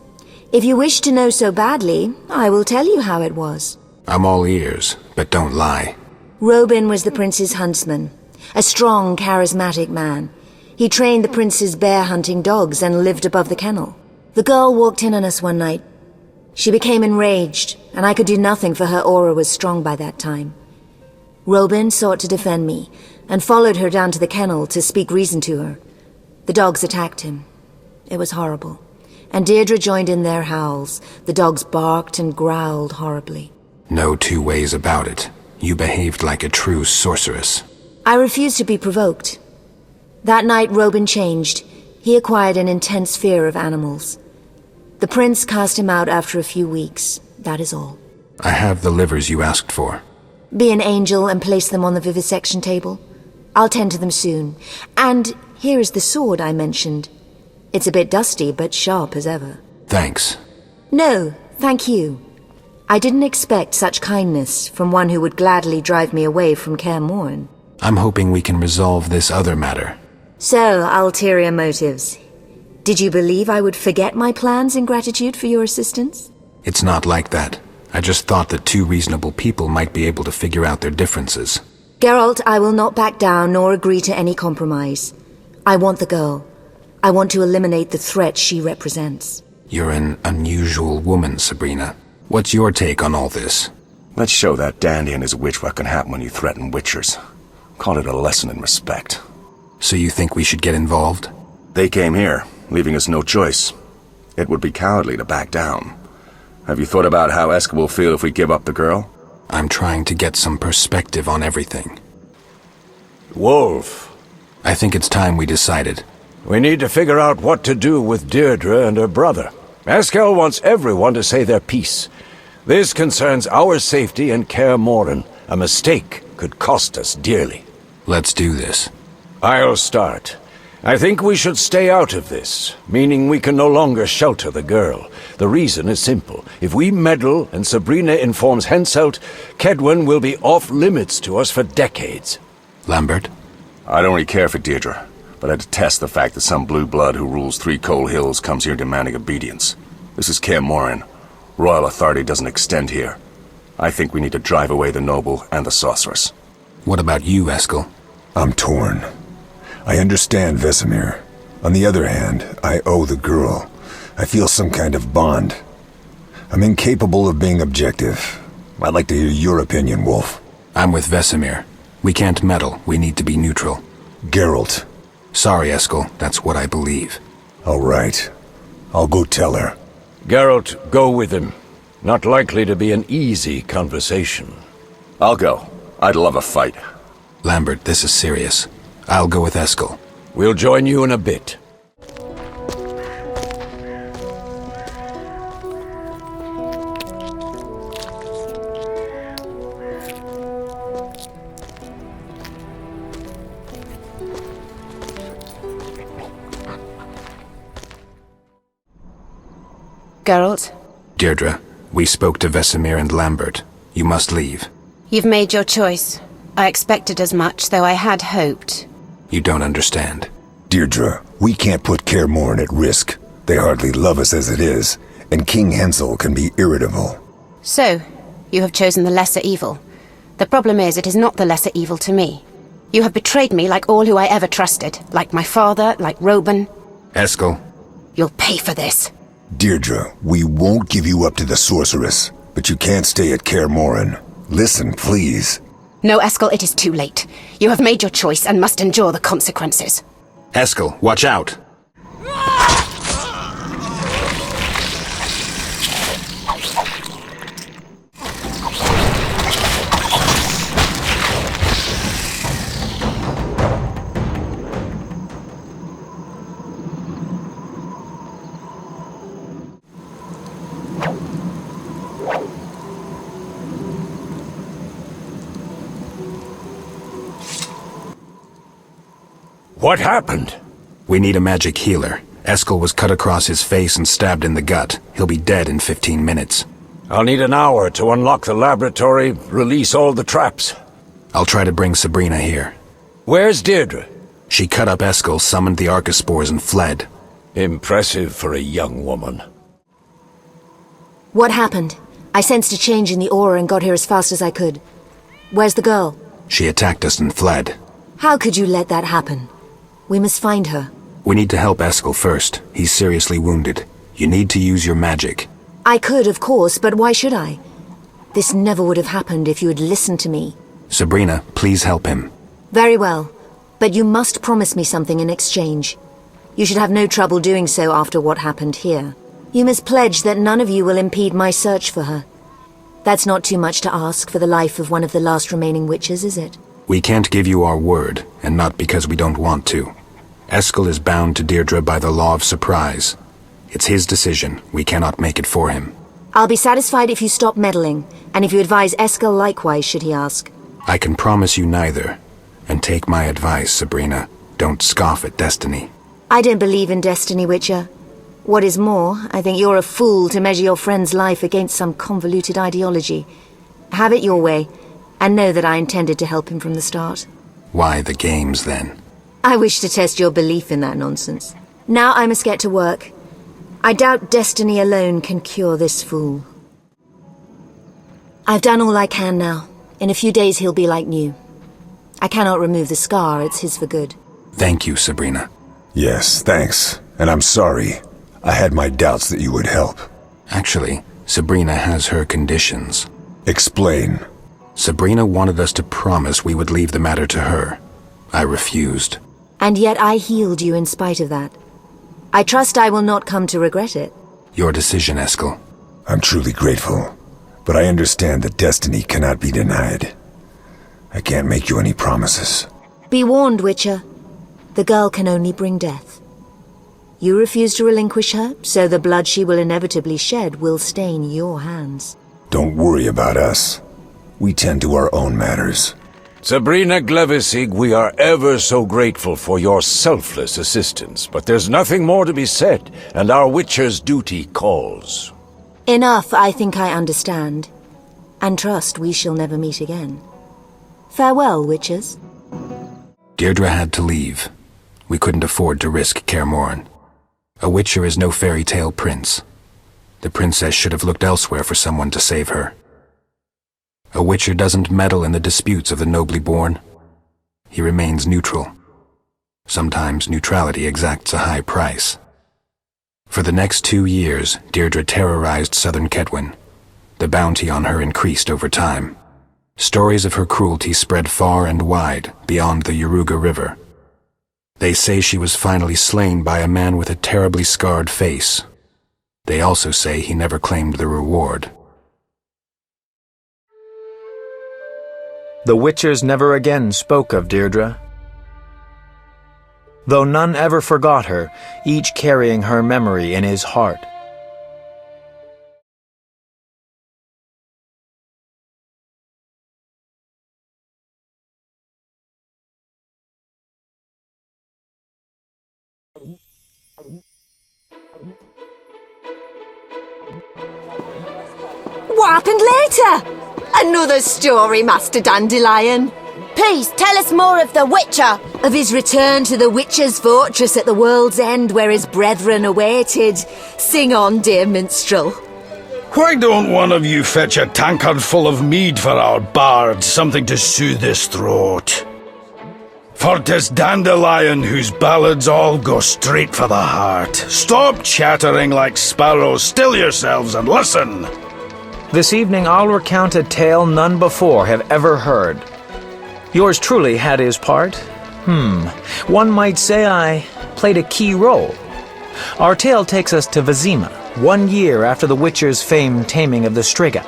If you wish to know so badly, I will tell you how it was. I'm all ears, but don't lie. Robin was the prince's huntsman, a strong, charismatic man. He trained the prince's bear-hunting dogs and lived above the kennel. The girl walked in on us one night. She became enraged, and I could do nothing for her aura was strong by that time. Robin sought to defend me, and followed her down to the kennel to speak reason to her. The dogs attacked him. It was horrible. And Deirdre joined in their howls. The dogs barked and growled horribly. No 2 ways about it. You behaved like a true sorceress. I refused to be provoked. That night Robin changed. He acquired an intense fear of animals. The prince cast him out after a few weeks. That is all. I have the livers you asked for. Be an angel and place them on the vivisection table. I'll tend to them soon. And here is the sword I mentioned. It's a bit dusty, but sharp as ever. Thanks. No, thank you. I didn't expect such kindness from one who would gladly drive me away from Cairngorm. I'm hoping we can resolve this other matter. So, ulterior motives. Did you believe I would forget my plans in gratitude for your assistance? It's not like that. I just thought that 2 reasonable people might be able to figure out their differences. Geralt, I will not back down nor agree to any compromise. I want the girl. I want to eliminate the threat she represents. You're an unusual woman, Sabrina. What's your take on all this? Let's show that Dandelion is a witch what can happen when you threaten witchers. Call it a lesson in respect. So you think we should get involved? They came here, leaving us no choice. It would be cowardly to back down. Have you thought about how Eska will feel if we give up the girl? I'm trying to get some perspective on everything. Wolf. I think it's time we decided. We need to figure out what to do with Deirdre and her brother. Eskel wants everyone to say their piece. This concerns our safety and Kaer Morhen. A mistake could cost us dearly. Let's do this. I'll start. I think we should stay out of this, meaning we can no longer shelter the girl. The reason is simple. If we meddle and Sabrina informs Henselt, Kedwen will be off-limits to us for decades. Lambert? I don't really care for Deirdre, but I detest the fact that some blue blood who rules Three Coal Hills comes here demanding obedience. This is Kaer Morhen. Royal authority doesn't extend here. I think we need to drive away the noble and the sorceress. What about you, Eskel? I'm torn. I understand Vesemir. On the other hand, I owe the girl. I feel some kind of bond. I'm incapable of being objective. I'd like to hear your opinion, Wolf. I'm with Vesemir. We can't meddle. We need to be neutral. Geralt. Sorry, Eskel. That's what I believe. All right. I'll go tell her. Geralt, go with him. Not likely to be an easy conversation. I'll go. I'd love a fight. Lambert, this is serious. I'll go with Eskel. We'll join you in a bit. Geralt, Deirdre, we spoke to Vesemir and Lambert. You must leave. you've made your choice. I expected as much, though I had hoped. You don't understand. Deirdre, we can't put Kaer Morhen at risk. They hardly love us as it is, and King Hensel can be irritable. So, you have chosen the lesser evil. The problem is, it is not the lesser evil to me. You have betrayed me like all who I ever trusted, like my father, like Roban. Eskel, You'll pay for this. Deirdre, we won't give you up to the sorceress, but you can't stay at Kaer Morhen. Listen, please. No, Eskel, it is too late. You have made your choice and must endure the consequences. Eskel, watch out! What happened? We need a magic healer. Eskel was cut across his face and stabbed in the gut. He'll be dead in 15 minutes. I'll need an hour to unlock the laboratory, release all the traps. I'll try to bring Sabrina here. Where's Deirdre? She cut up Eskel, summoned the Archospores, and fled. Impressive for a young woman. What happened? I sensed a change in the aura and got here as fast as I could. Where's the girl? She attacked us and fled. How could you let that happen? We must find her. We need to help Eskel first. He's seriously wounded. You need to use your magic. I could, of course, but why should I? This never would have happened if you had listened to me. Sabrina, please help him. Very well, but you must promise me something in exchange. You should have no trouble doing so after what happened here. You must pledge that none of you will impede my search for her. That's not too much to ask for the life of one of the last remaining witches, is it? We can't give you our word, and not because we don't want to. Eskel is bound to Deirdre by the law of surprise. It's his decision. We cannot make it for him. I'll be satisfied if you stop meddling, and if you advise Eskel likewise, should he ask. I can promise you neither. And take my advice, Sabrina. Don't scoff at destiny. I don't believe in destiny, Witcher. What is more, I think you're a fool to measure your friend's life against some convoluted ideology. Have it your way, and know that I intended to help him from the start. Why the games, then? I wish to test your belief in that nonsense. Now I must get to work. I doubt destiny alone can cure this fool. I've done all I can now. In a few days he'll be like new. I cannot remove the scar, it's his for good. Thank you, Sabrina. Yes, thanks. And I'm sorry. I had my doubts that you would help. Actually, Sabrina has her conditions. Explain. Sabrina wanted us to promise we would leave the matter to her. I refused. And yet I healed you in spite of that. I trust I will not come to regret it. Your decision, Eskel. I'm truly grateful, but I understand that destiny cannot be denied. I can't make you any promises. Be warned, Witcher. The girl can only bring death. You refuse to relinquish her, so the blood she will inevitably shed will stain your hands. Don't worry about us. We tend to our own matters. Sabrina Glevissig, we are ever so grateful for your selfless assistance, but there's nothing more to be said, and our Witcher's duty calls. Enough, I think I understand. And trust we shall never meet again. Farewell, Witchers. Deirdre had to leave. We couldn't afford to risk Kaer Morhen. A Witcher is no fairy tale prince. The princess should have looked elsewhere for someone to save her. A Witcher doesn't meddle in the disputes of the nobly born. He remains neutral. Sometimes neutrality exacts a high price. For the next 2 years, Deirdre terrorized southern Kedwen. The bounty on her increased over time. Stories of her cruelty spread far and wide, beyond the Yaruga River. They say she was finally slain by a man with a terribly scarred face. They also say he never claimed the reward. The Witchers never again spoke of Deirdre. Though none ever forgot her, each carrying her memory in his heart. What happened later? Another story, Master Dandelion. Please, tell us more of the Witcher. Of his return to the Witcher's fortress at the world's end where his brethren awaited. Sing on, dear minstrel. Why don't one of you fetch a tankard full of mead for our bard, something to soothe his throat? For 'tis Dandelion whose ballads all go straight for the heart. Stop chattering like sparrows, still yourselves and listen. This evening I'll recount a tale none before have ever heard. Yours truly had his part. One might say I played a key role. Our tale takes us to Vizima, 1 year after the Witcher's famed taming of the Striga.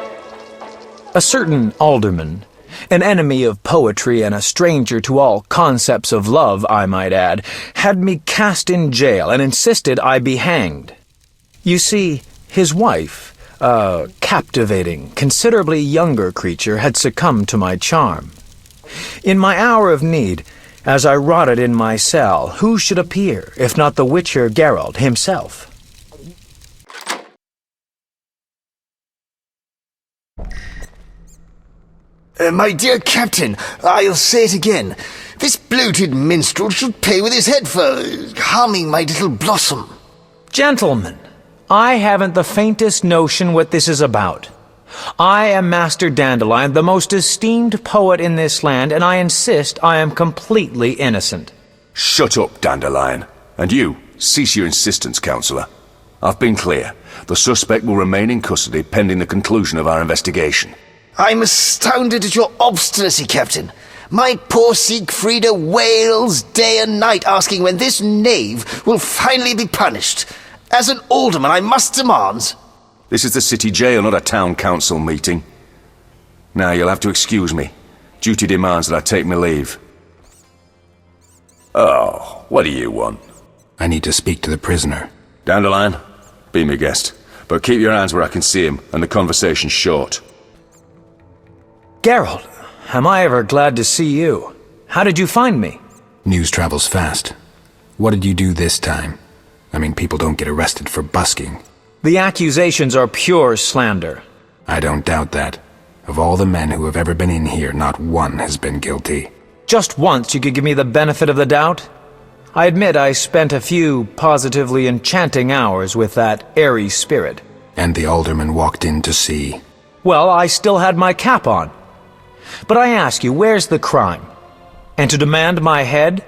A certain alderman, an enemy of poetry and a stranger to all concepts of love, I might add, had me cast in jail and insisted I be hanged. You see, his wife, a captivating, considerably younger creature, had succumbed to my charm. In my hour of need, as I rotted in my cell, who should appear, if not the Witcher Geralt himself? My dear Captain, I'll say it again. This bloated minstrel should pay with his head for harming my little blossom. Gentlemen, I haven't the faintest notion what this is about. I am Master Dandelion, the most esteemed poet in this land, and I insist I am completely innocent. Shut up, Dandelion. And you, cease your insistence, Councillor. I've been clear. The suspect will remain in custody pending the conclusion of our investigation. I'm astounded at your obstinacy, Captain. My poor Siegfrieda wails day and night asking when this knave will finally be punished. As an alderman, I must demand... This is the city jail, not a town council meeting. Now, you'll have to excuse me. Duty demands that I take my leave. Oh, what do you want? I need to speak to the prisoner. Dandelion, be my guest. But keep your hands where I can see him, and the conversation short. Geralt, am I ever glad to see you. How did you find me? News travels fast. What did you do this time? I mean, people don't get arrested for busking. The accusations are pure slander. I don't doubt that. Of all the men who have ever been in here, not one has been guilty. Just once you could give me the benefit of the doubt? I admit I spent a few positively enchanting hours with that airy spirit. And the alderman walked in to see. Well, I still had my cap on. But I ask you, where's the crime? And to demand my head?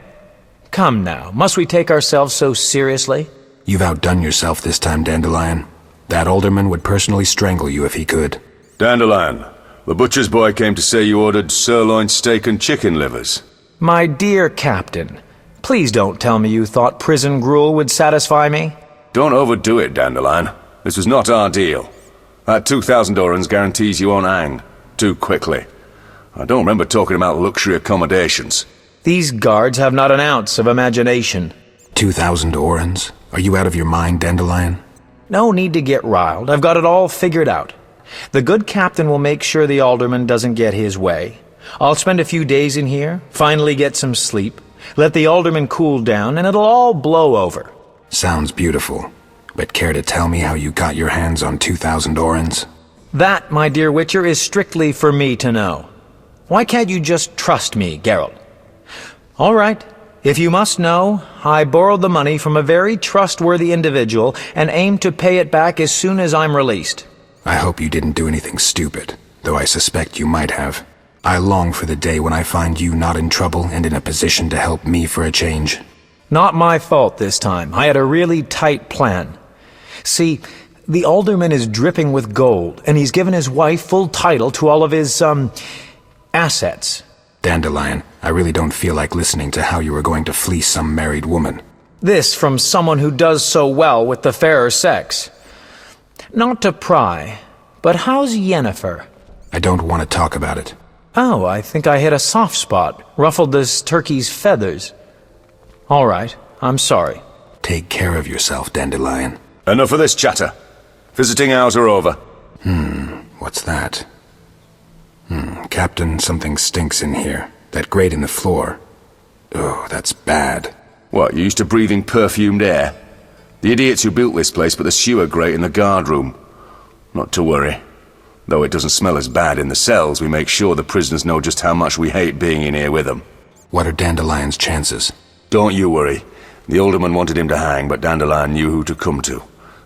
Come now, must we take ourselves so seriously? You've outdone yourself this time, Dandelion. That alderman would personally strangle you if he could. Dandelion, the butcher's boy came to say you ordered sirloin steak and chicken livers. My dear Captain, please don't tell me you thought prison gruel would satisfy me. Don't overdo it, Dandelion. This was not our deal. That 2,000 orens guarantees you won't hang too quickly. I don't remember talking about luxury accommodations. These guards have not an ounce of imagination. 2,000 orens? Are you out of your mind, Dandelion? No need to get riled. I've got it all figured out. The good captain will make sure the alderman doesn't get his way. I'll spend a few days in here, finally get some sleep, let the alderman cool down, and it'll all blow over. Sounds beautiful. But care to tell me how you got your hands on 2,000 orens? That, my dear Witcher, is strictly for me to know. Why can't you just trust me, Geralt? All right. If you must know, I borrowed the money from a very trustworthy individual and aim to pay it back as soon as I'm released. I hope you didn't do anything stupid, though I suspect you might have. I long for the day when I find you not in trouble and in a position to help me for a change. Not my fault this time. I had a really tight plan. See, the alderman is dripping with gold, and he's given his wife full title to all of his, assets. Dandelion, I really don't feel like listening to how you were going to fleece some married woman. This from someone who does so well with the fairer sex. Not to pry, but how's Yennefer? I don't want to talk about it. Oh, I think I hit a soft spot, ruffled this turkey's feathers. All right, I'm sorry. Take care of yourself, Dandelion. Enough of this chatter. Visiting hours are over. What's that? Captain, something stinks in here. That grate in the floor. Oh, that's bad. What, you used to breathing perfumed air? The idiots who built this place put the sewer grate in the guard room. Not to worry. Though it doesn't smell as bad in the cells, we make sure the prisoners know just how much we hate being in here with them. What are Dandelion's chances? Don't you worry. The alderman wanted him to hang, but Dandelion knew who to come to.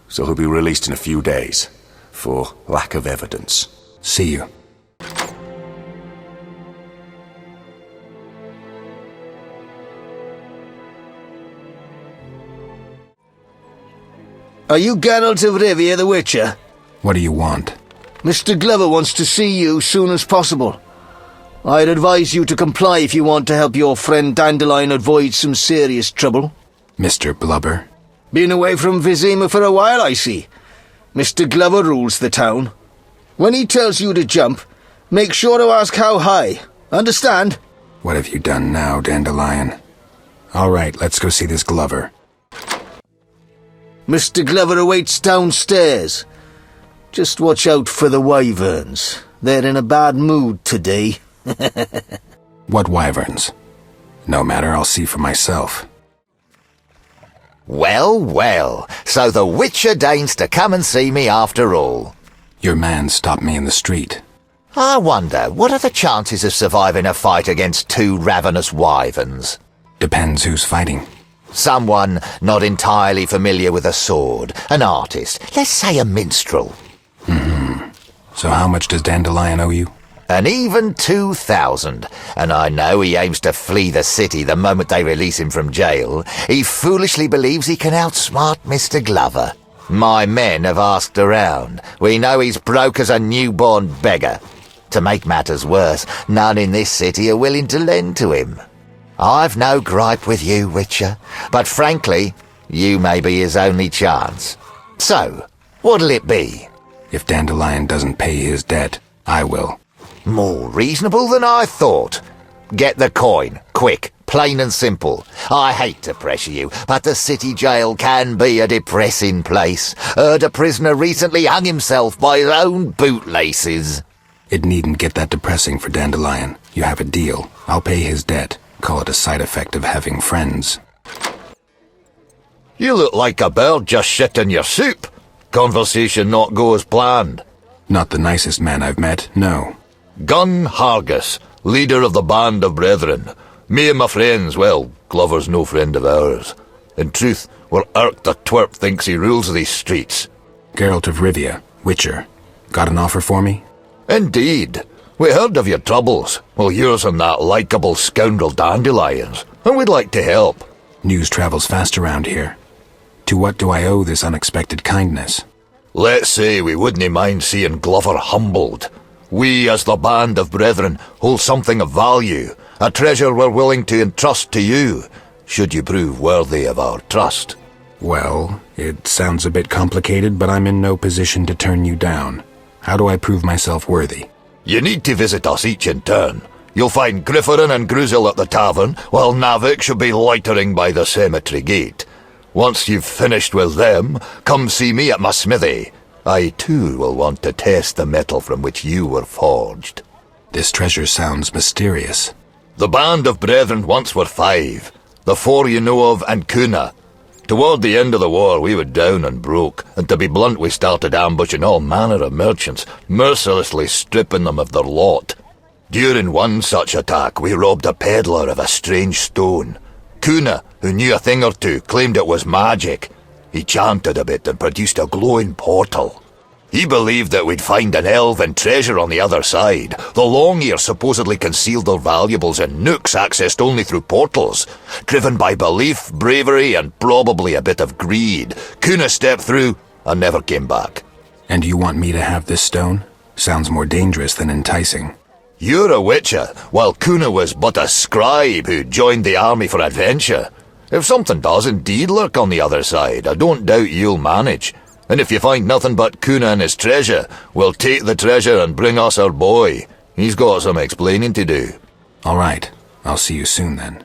So he'll be released in a few days. For lack of evidence. See you. Are you Geralt of Rivia, the Witcher? What do you want? Mr. Glover wants to see you soon as possible. I'd advise you to comply if you want to help your friend Dandelion avoid some serious trouble. Mr. Blubber? Been away from Vizima for a while, I see. Mr. Glover rules the town. When he tells you to jump, make sure to ask how high. Understand? What have you done now, Dandelion? All right, let's go see this Glover. Mr. Glover awaits downstairs. Just watch out for the wyverns. They're in a bad mood today. What wyverns? No matter, I'll see for myself. Well, well, so the Witcher deigns to come and see me after all. Your man stopped me in the street. I wonder, what are the chances of surviving a fight against two ravenous wyverns? Depends who's fighting. Someone not entirely familiar with a sword, an artist, let's say a minstrel. So how much does Dandelion owe you? An even 2,000, and I know he aims to flee the city the moment they release him from jail. He foolishly believes he can outsmart Mr. Glover. My men have asked around. We know he's broke as a newborn beggar. To make matters worse, none in this city are willing to lend to him. I've no gripe with you, Witcher, but frankly, you may be his only chance. So, what'll it be? If Dandelion doesn't pay his debt, I will. More reasonable than I thought. Get the coin, quick, plain and simple. I hate to pressure you, but the city jail can be a depressing place. Heard a prisoner recently hung himself by his own bootlaces. It needn't get that depressing for Dandelion. You have a deal. I'll pay his debt. Call it a side effect of having friends. You look like a bird just shit in your soup. Conversation not go as planned. Not the nicest man I've met, no. Gun Hargus, leader of the Band of Brethren. Me and my friends, well, Glover's no friend of ours. In truth, we're irked the twerp thinks he rules these streets. Geralt of Rivia, Witcher. Got an offer for me? Indeed. We heard of your troubles. Well, yours and that likeable scoundrel Dandelion's, and we'd like to help. News travels fast around here. To what do I owe this unexpected kindness? Let's say we wouldn't mind seeing Glover humbled. We, as the band of brethren, hold something of value, a treasure we're willing to entrust to you, should you prove worthy of our trust. Well, it sounds a bit complicated, but I'm in no position to turn you down. How do I prove myself worthy? You need to visit us each in turn. You'll find Grifferin and Gruzel at the tavern, while Navik should be loitering by the cemetery gate. Once you've finished with them, come see me at my smithy. I too will want to test the metal from which you were forged. This treasure sounds mysterious. The band of brethren once were 5. The 4 you know of, and Kuna. Toward the end of the war, we were down and broke, and to be blunt, we started ambushing all manner of merchants, mercilessly stripping them of their lot. During one such attack, we robbed a peddler of a strange stone. Kuna, who knew a thing or two, claimed it was magic. He chanted a bit and produced a glowing portal. He believed that we'd find an elven treasure on the other side. The Long-Ear supposedly concealed their valuables in nooks accessed only through portals. Driven by belief, bravery, and probably a bit of greed, Kuna stepped through and never came back. And you want me to have this stone? Sounds more dangerous than enticing. You're a witcher, while Kuna was but a scribe who joined the army for adventure. If something does indeed lurk on the other side, I don't doubt you'll manage. And if you find nothing but Kuna and his treasure, we'll take the treasure and bring us our boy. He's got some explaining to do. All right. I'll see you soon then.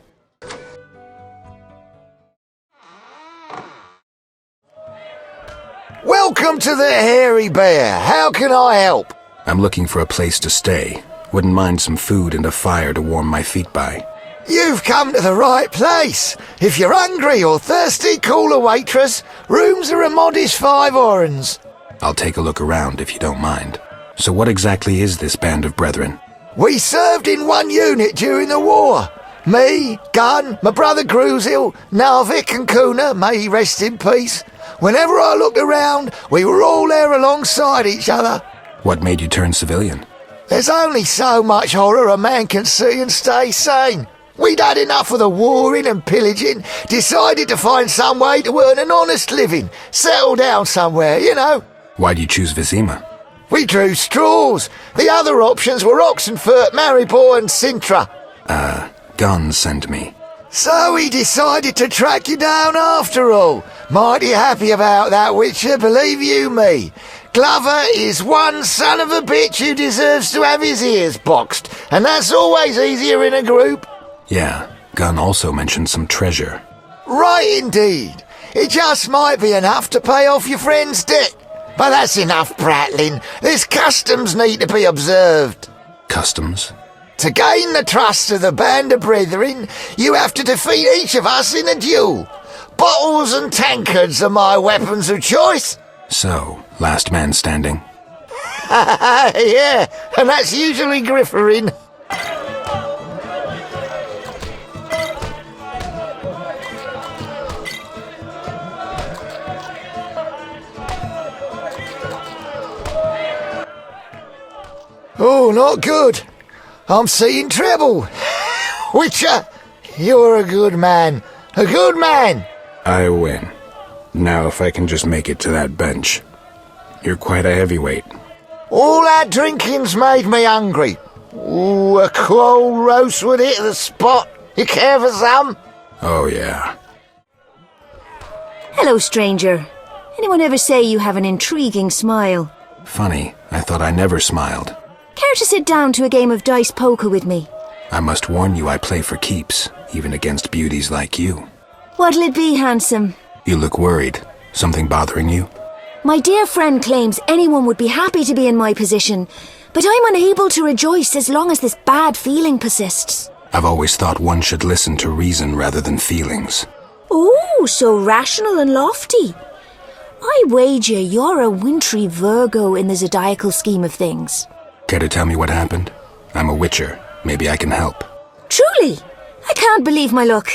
Welcome to the Hairy Bear. How can I help? I'm looking for a place to stay. Wouldn't mind some food and a fire to warm my feet by. You've come to the right place. If you're hungry or thirsty, call a waitress. Rooms are a modest 5 orens. I'll take a look around if you don't mind. So what exactly is this band of brethren? We served in one unit during the war. Me, Gunn, my brother Gruzel, Narvik and Kuna, may he rest in peace. Whenever I looked around, we were all there alongside each other. What made you turn civilian? There's only so much horror a man can see and stay sane. We'd had enough of the warring and pillaging, decided to find some way to earn an honest living, settle down somewhere, you know. Why'd you choose Vizima? We drew straws. The other options were Oxenfurt, Maribor and Sintra. Gunn sent me. So he decided to track you down after all. Mighty happy about that, Witcher, believe you me. Glover is one son of a bitch who deserves to have his ears boxed, and that's always easier in a group. Yeah, Gunn also mentioned some treasure. Right indeed. It just might be enough to pay off your friend's debt. But that's enough prattling. There's customs need to be observed. Customs? To gain the trust of the band of brethren, you have to defeat each of us in a duel. Bottles and tankards are my weapons of choice. So, last man standing? Yeah, and that's usually Grifferin. Oh, not good. I'm seeing trouble. Witcher, you're a good man. A good man. I win. Now if I can just make it to that bench. You're quite a heavyweight. All that drinking's made me hungry. Ooh, a cold roast would hit the spot. You care for some? Oh, yeah. Hello, stranger. Anyone ever say you have an intriguing smile? Funny, I thought I never smiled. Care to sit down to a game of dice poker with me? I must warn you I play for keeps, even against beauties like you. What'll it be, handsome? You look worried. Something bothering you? My dear friend claims anyone would be happy to be in my position, but I'm unable to rejoice as long as this bad feeling persists. I've always thought one should listen to reason rather than feelings. Oh, so rational and lofty. I wager you're a wintry Virgo in the zodiacal scheme of things. Care to tell me what happened? I'm a witcher. Maybe I can help. Truly? I can't believe my luck.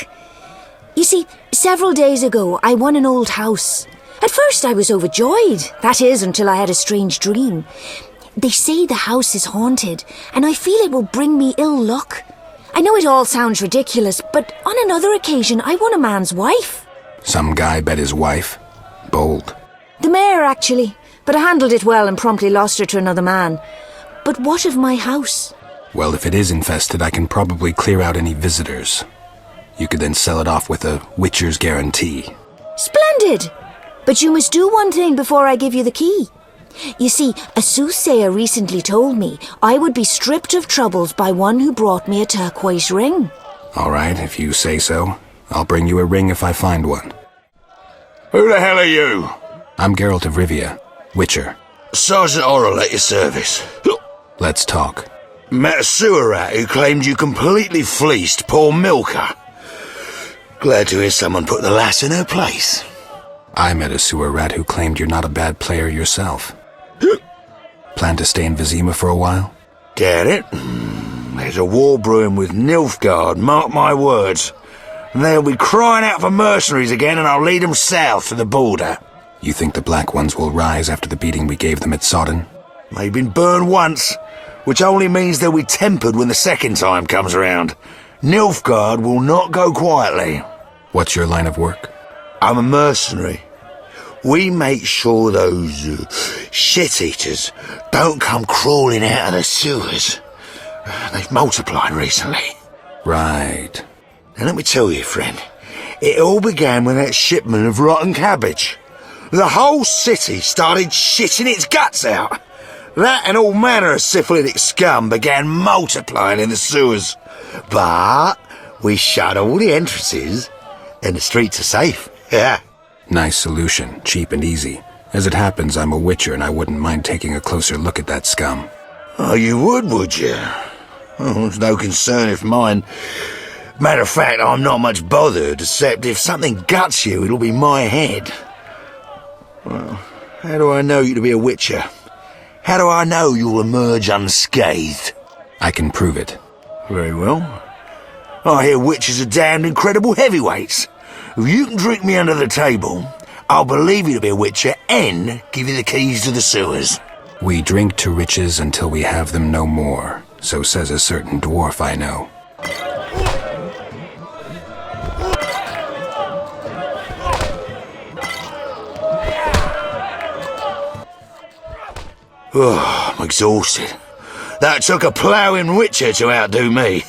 You see, several days ago I won an old house. At first I was overjoyed. That is, until I had a strange dream. They say the house is haunted, and I feel it will bring me ill luck. I know it all sounds ridiculous, but on another occasion I won a man's wife. Some guy bet his wife? Bold. The mayor, actually. But I handled it well and promptly lost her to another man. But what of my house? Well, if it is infested, I can probably clear out any visitors. You could then sell it off with a Witcher's guarantee. Splendid! But you must do one thing before I give you the key. You see, a soothsayer recently told me I would be stripped of troubles by one who brought me a turquoise ring. All right, if you say so. I'll bring you a ring if I find one. Who the hell are you? I'm Geralt of Rivia, Witcher. Sergeant Orrell at your service. Let's talk. Met a sewer rat who claimed you completely fleeced poor Milker. Glad to hear someone put the lass in her place. I met a sewer rat who claimed you're not a bad player yourself. Plan to stay in Vizima for a while? Get it? There's a war brewing with Nilfgaard, mark my words. They'll be crying out for mercenaries again, and I'll lead them south to the border. You think the Black Ones will rise after the beating we gave them at Sodden? They've been burned once, which only means they'll be tempered when the second time comes around. Nilfgaard will not go quietly. What's your line of work? I'm a mercenary. We make sure those shit-eaters don't come crawling out of the sewers. They've multiplied recently. Right. Now let me tell you, friend, it all began with that shipment of rotten cabbage. The whole city started shitting its guts out. That and all manner of syphilitic scum began multiplying in the sewers. But we shut all the entrances and the streets are safe. Yeah. Nice solution, cheap and easy. As it happens, I'm a Witcher and I wouldn't mind taking a closer look at that scum. Oh, you would you? Oh, it's no concern of mine. Matter of fact, I'm not much bothered, except if something guts you, it'll be my head. Well, how do I know you to be a Witcher? How do I know you'll emerge unscathed? I can prove it. Very well. I hear Witchers are damned incredible heavyweights. If you can drink me under the table, I'll believe you to be a Witcher and give you the keys to the sewers. We drink to riches until we have them no more, so says a certain dwarf I know. Oh, I'm exhausted. That took a ploughing Witcher to outdo me.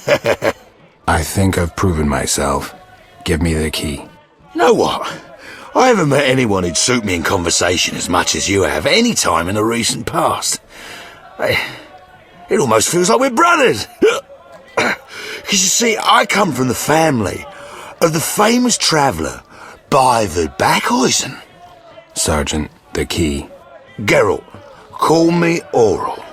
I think I've proven myself. Give me the key. You know what? I haven't met anyone who'd suit me in conversation as much as you have any time in the recent past. It almost feels like we're brothers. Because you see, I come from the family of the famous traveller Bivard Backhuysen. Sergeant, the key. Geralt, call me Orrell.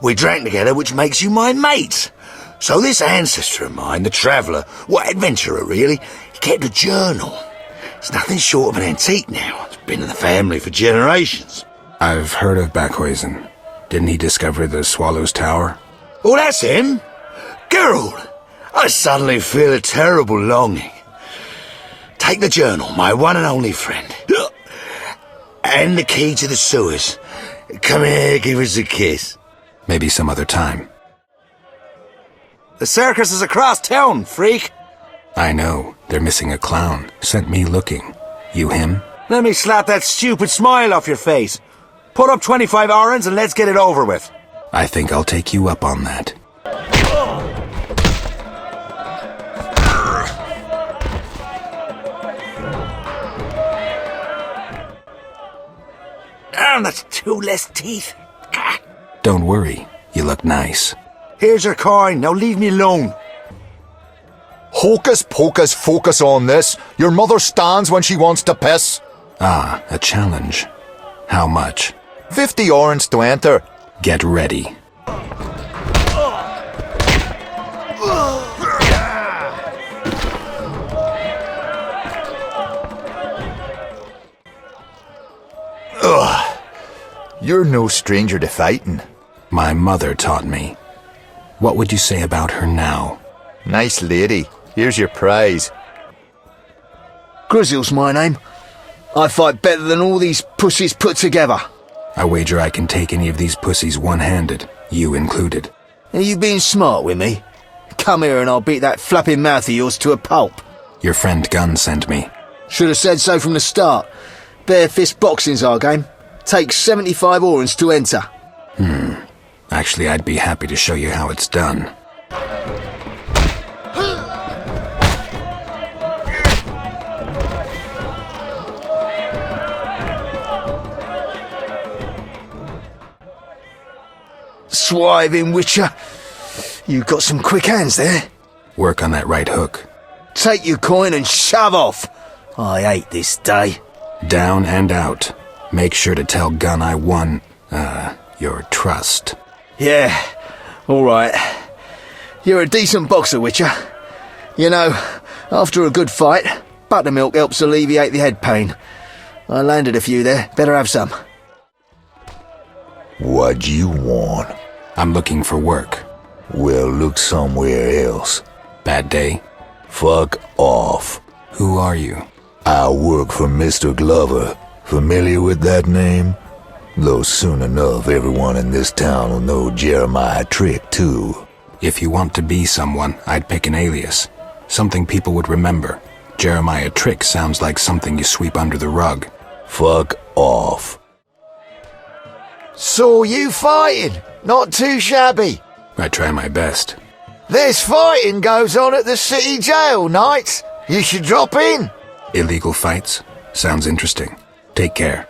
We drank together, which makes you my mate. So this ancestor of mine, the traveller, what adventurer really, he kept a journal. It's nothing short of an antique now. It's been in the family for generations. I've heard of Backhuysen. Didn't he discover the Swallow's Tower? Oh, that's him. Geralt, I suddenly feel a terrible longing. Take the journal, my one and only friend. And the key to the sewers. Come here, give us a kiss. Maybe some other time. The circus is across town, freak. I know. They're missing a clown. Sent me looking. You him? Let me slap that stupid smile off your face. Put up 25 orens and let's get it over with. I think I'll take you up on that. And that's 2 less teeth. Don't worry. You look nice. Here's your coin. Now leave me alone. Hocus pocus focus on this. Your mother stands when she wants to piss. Ah, a challenge. How much? 50 orens to enter. Get ready. Ugh. You're no stranger to fighting. My mother taught me. What would you say about her now? Nice lady. Here's your prize. Grizzle's my name. I fight better than all these pussies put together. I wager I can take any of these pussies one-handed, you included. Are you being smart with me? Come here and I'll beat that flapping mouth of yours to a pulp. Your friend Gunn sent me. Should have said so from the start. Bare fist boxing's our game. Takes 75 orens to enter. Actually, I'd be happy to show you how it's done. Swiving Witcher. You've got some quick hands there. Work on that right hook. Take your coin and shove off. I hate this day. Down and out. Make sure to tell Gunn I won, your trust. Yeah, all right. You're a decent boxer, Witcher. You know, after a good fight, buttermilk helps alleviate the head pain. I landed a few there. Better have some. What you want? I'm looking for work. Well, look somewhere else. Bad day? Fuck off. Who are you? I work for Mr. Glover. Familiar with that name? Though soon enough, everyone in this town will know Jeremiah Trick, too. If you want to be someone, I'd pick an alias. Something people would remember. Jeremiah Trick sounds like something you sweep under the rug. Fuck off. Saw you fighting. Not too shabby. I try my best. This fighting goes on at the city jail nights. You should drop in. Illegal fights? Sounds interesting. Take care.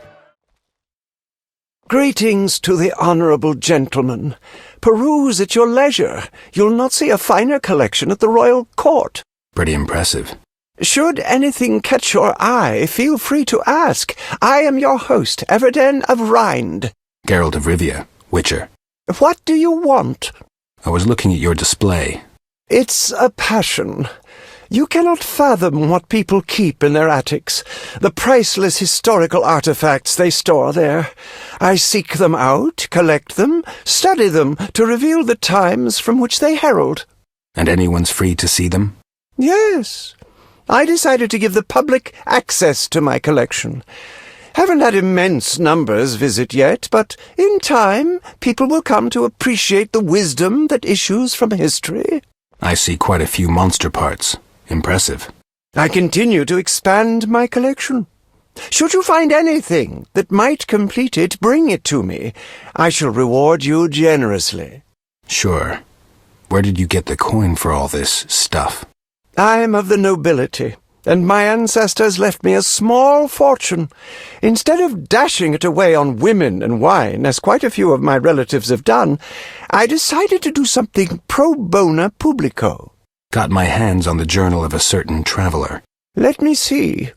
Greetings to the honourable gentleman. Peruse at your leisure. You'll not see a finer collection at the royal court. Pretty impressive. Should anything catch your eye, feel free to ask. I am your host, Everden of Rind. Geralt of Rivia, Witcher. What do you want? I was looking at your display. It's a passion. You cannot fathom what people keep in their attics, the priceless historical artifacts they store there. I seek them out, collect them, study them to reveal the times from which they herald. And anyone's free to see them? Yes. I decided to give the public access to my collection. Haven't had immense numbers visit yet, but in time people will come to appreciate the wisdom that issues from history. I see quite a few monster parts. Impressive. I continue to expand my collection. Should you find anything that might complete it, bring it to me. I shall reward you generously. Sure. Where did you get the coin for all this stuff? I am of the nobility, and my ancestors left me a small fortune. Instead of dashing it away on women and wine, as quite a few of my relatives have done, I decided to do something pro bono publico. Got my hands on the journal of a certain traveler. Let me see.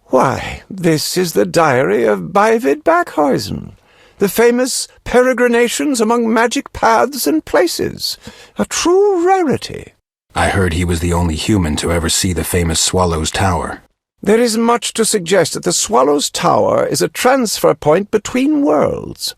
Why, this is the diary of Beivid Backhuizen, the famous peregrinations among magic paths and places. A true rarity. I heard he was the only human to ever see the famous Swallow's Tower. There is much to suggest that the Swallow's Tower is a transfer point between worlds.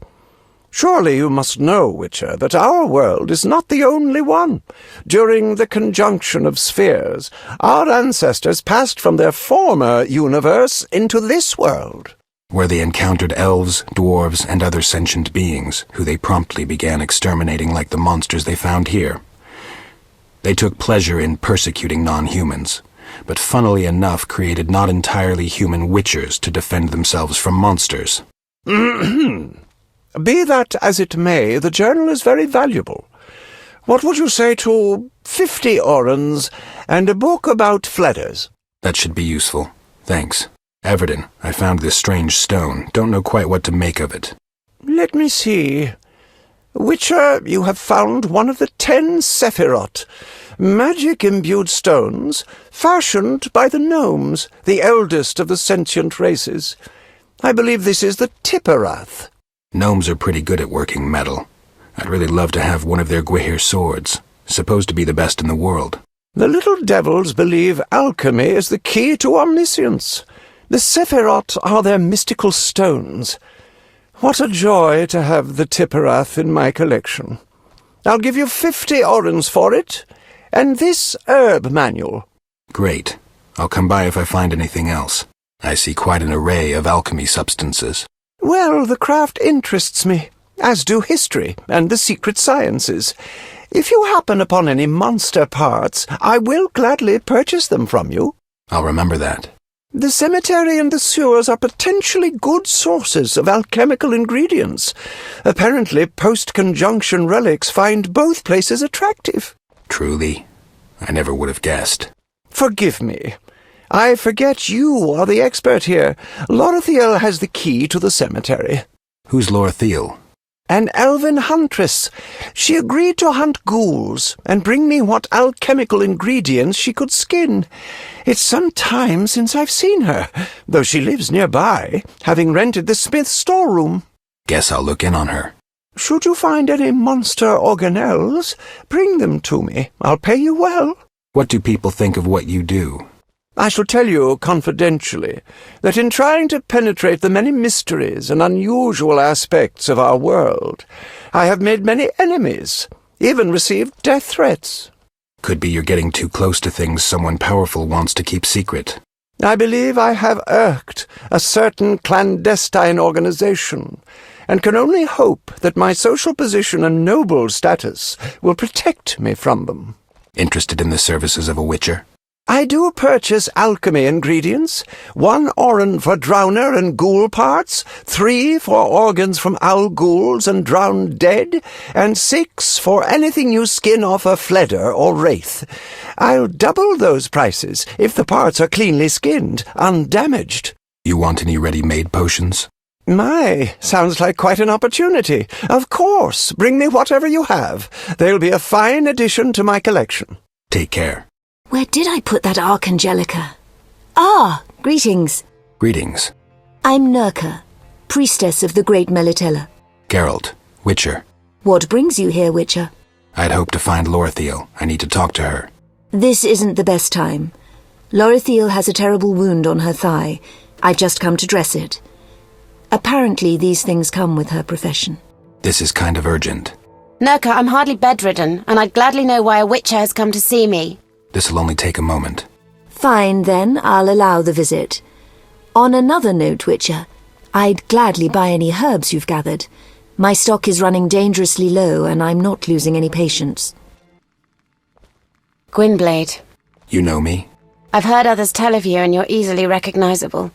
Surely you must know, Witcher, that our world is not the only one. During the conjunction of spheres, our ancestors passed from their former universe into this world, where they encountered elves, dwarves, and other sentient beings, who they promptly began exterminating like the monsters they found here. They took pleasure in persecuting non-humans, but funnily enough created not entirely human witchers to defend themselves from monsters. Be that as it may, the journal is very valuable. What would you say to 50 orens and a book about fledders? That should be useful. Thanks. Everden, I found this strange stone. Don't know quite what to make of it. Let me see. Witcher, you have found one of the 10 Sephiroth, magic-imbued stones, fashioned by the gnomes, the eldest of the sentient races. I believe this is the Tipperath. Gnomes are pretty good at working metal. I'd really love to have one of their Gwihir swords, supposed to be the best in the world. The little devils believe alchemy is the key to omniscience. The Sephiroth are their mystical stones. What a joy to have the Tipperath in my collection. I'll give you 50 orens for it, and this herb manual. Great. I'll come by if I find anything else. I see quite an array of alchemy substances. Well, the craft interests me, as do history and the secret sciences. If you happen upon any monster parts, I will gladly purchase them from you. I'll remember that. The cemetery and the sewers are potentially good sources of alchemical ingredients. Apparently, post-conjunction relics find both places attractive. Truly, I never would have guessed. Forgive me. I forget you are the expert here. Lorothiel has the key to the cemetery. Who's Lorothiel? An elven huntress. She agreed to hunt ghouls and bring me what alchemical ingredients she could skin. It's some time since I've seen her, though she lives nearby, having rented the smith's storeroom. Guess I'll look in on her. Should you find any monster organelles, bring them to me. I'll pay you well. What do people think of what you do? I shall tell you confidentially that in trying to penetrate the many mysteries and unusual aspects of our world, I have made many enemies, even received death threats. Could be you're getting too close to things someone powerful wants to keep secret. I believe I have irked a certain clandestine organization, and can only hope that my social position and noble status will protect me from them. Interested in the services of a witcher? I do purchase alchemy ingredients, 1 oren for drowner and ghoul parts, 3 for organs from owl ghouls and drowned dead, and 6 for anything you skin off a fledder or wraith. I'll double those prices if the parts are cleanly skinned, undamaged. You want any ready-made potions? My, sounds like quite an opportunity. Of course, bring me whatever you have. They'll be a fine addition to my collection. Take care. Where did I put that Archangelica? Ah, greetings. Greetings. I'm Nurka, priestess of the Great Melitella. Geralt, Witcher. What brings you here, Witcher? I'd hoped to find Lorothiel. I need to talk to her. This isn't the best time. Lorothiel has a terrible wound on her thigh. I've just come to dress it. Apparently these things come with her profession. This is kind of urgent. Nurka, I'm hardly bedridden, and I'd gladly know why a witcher has come to see me. This'll only take a moment. Fine, then, I'll allow the visit. On another note, Witcher, I'd gladly buy any herbs you've gathered. My stock is running dangerously low, and I'm not losing any patience. Gwynblade. You know me? I've heard others tell of you, and you're easily recognizable.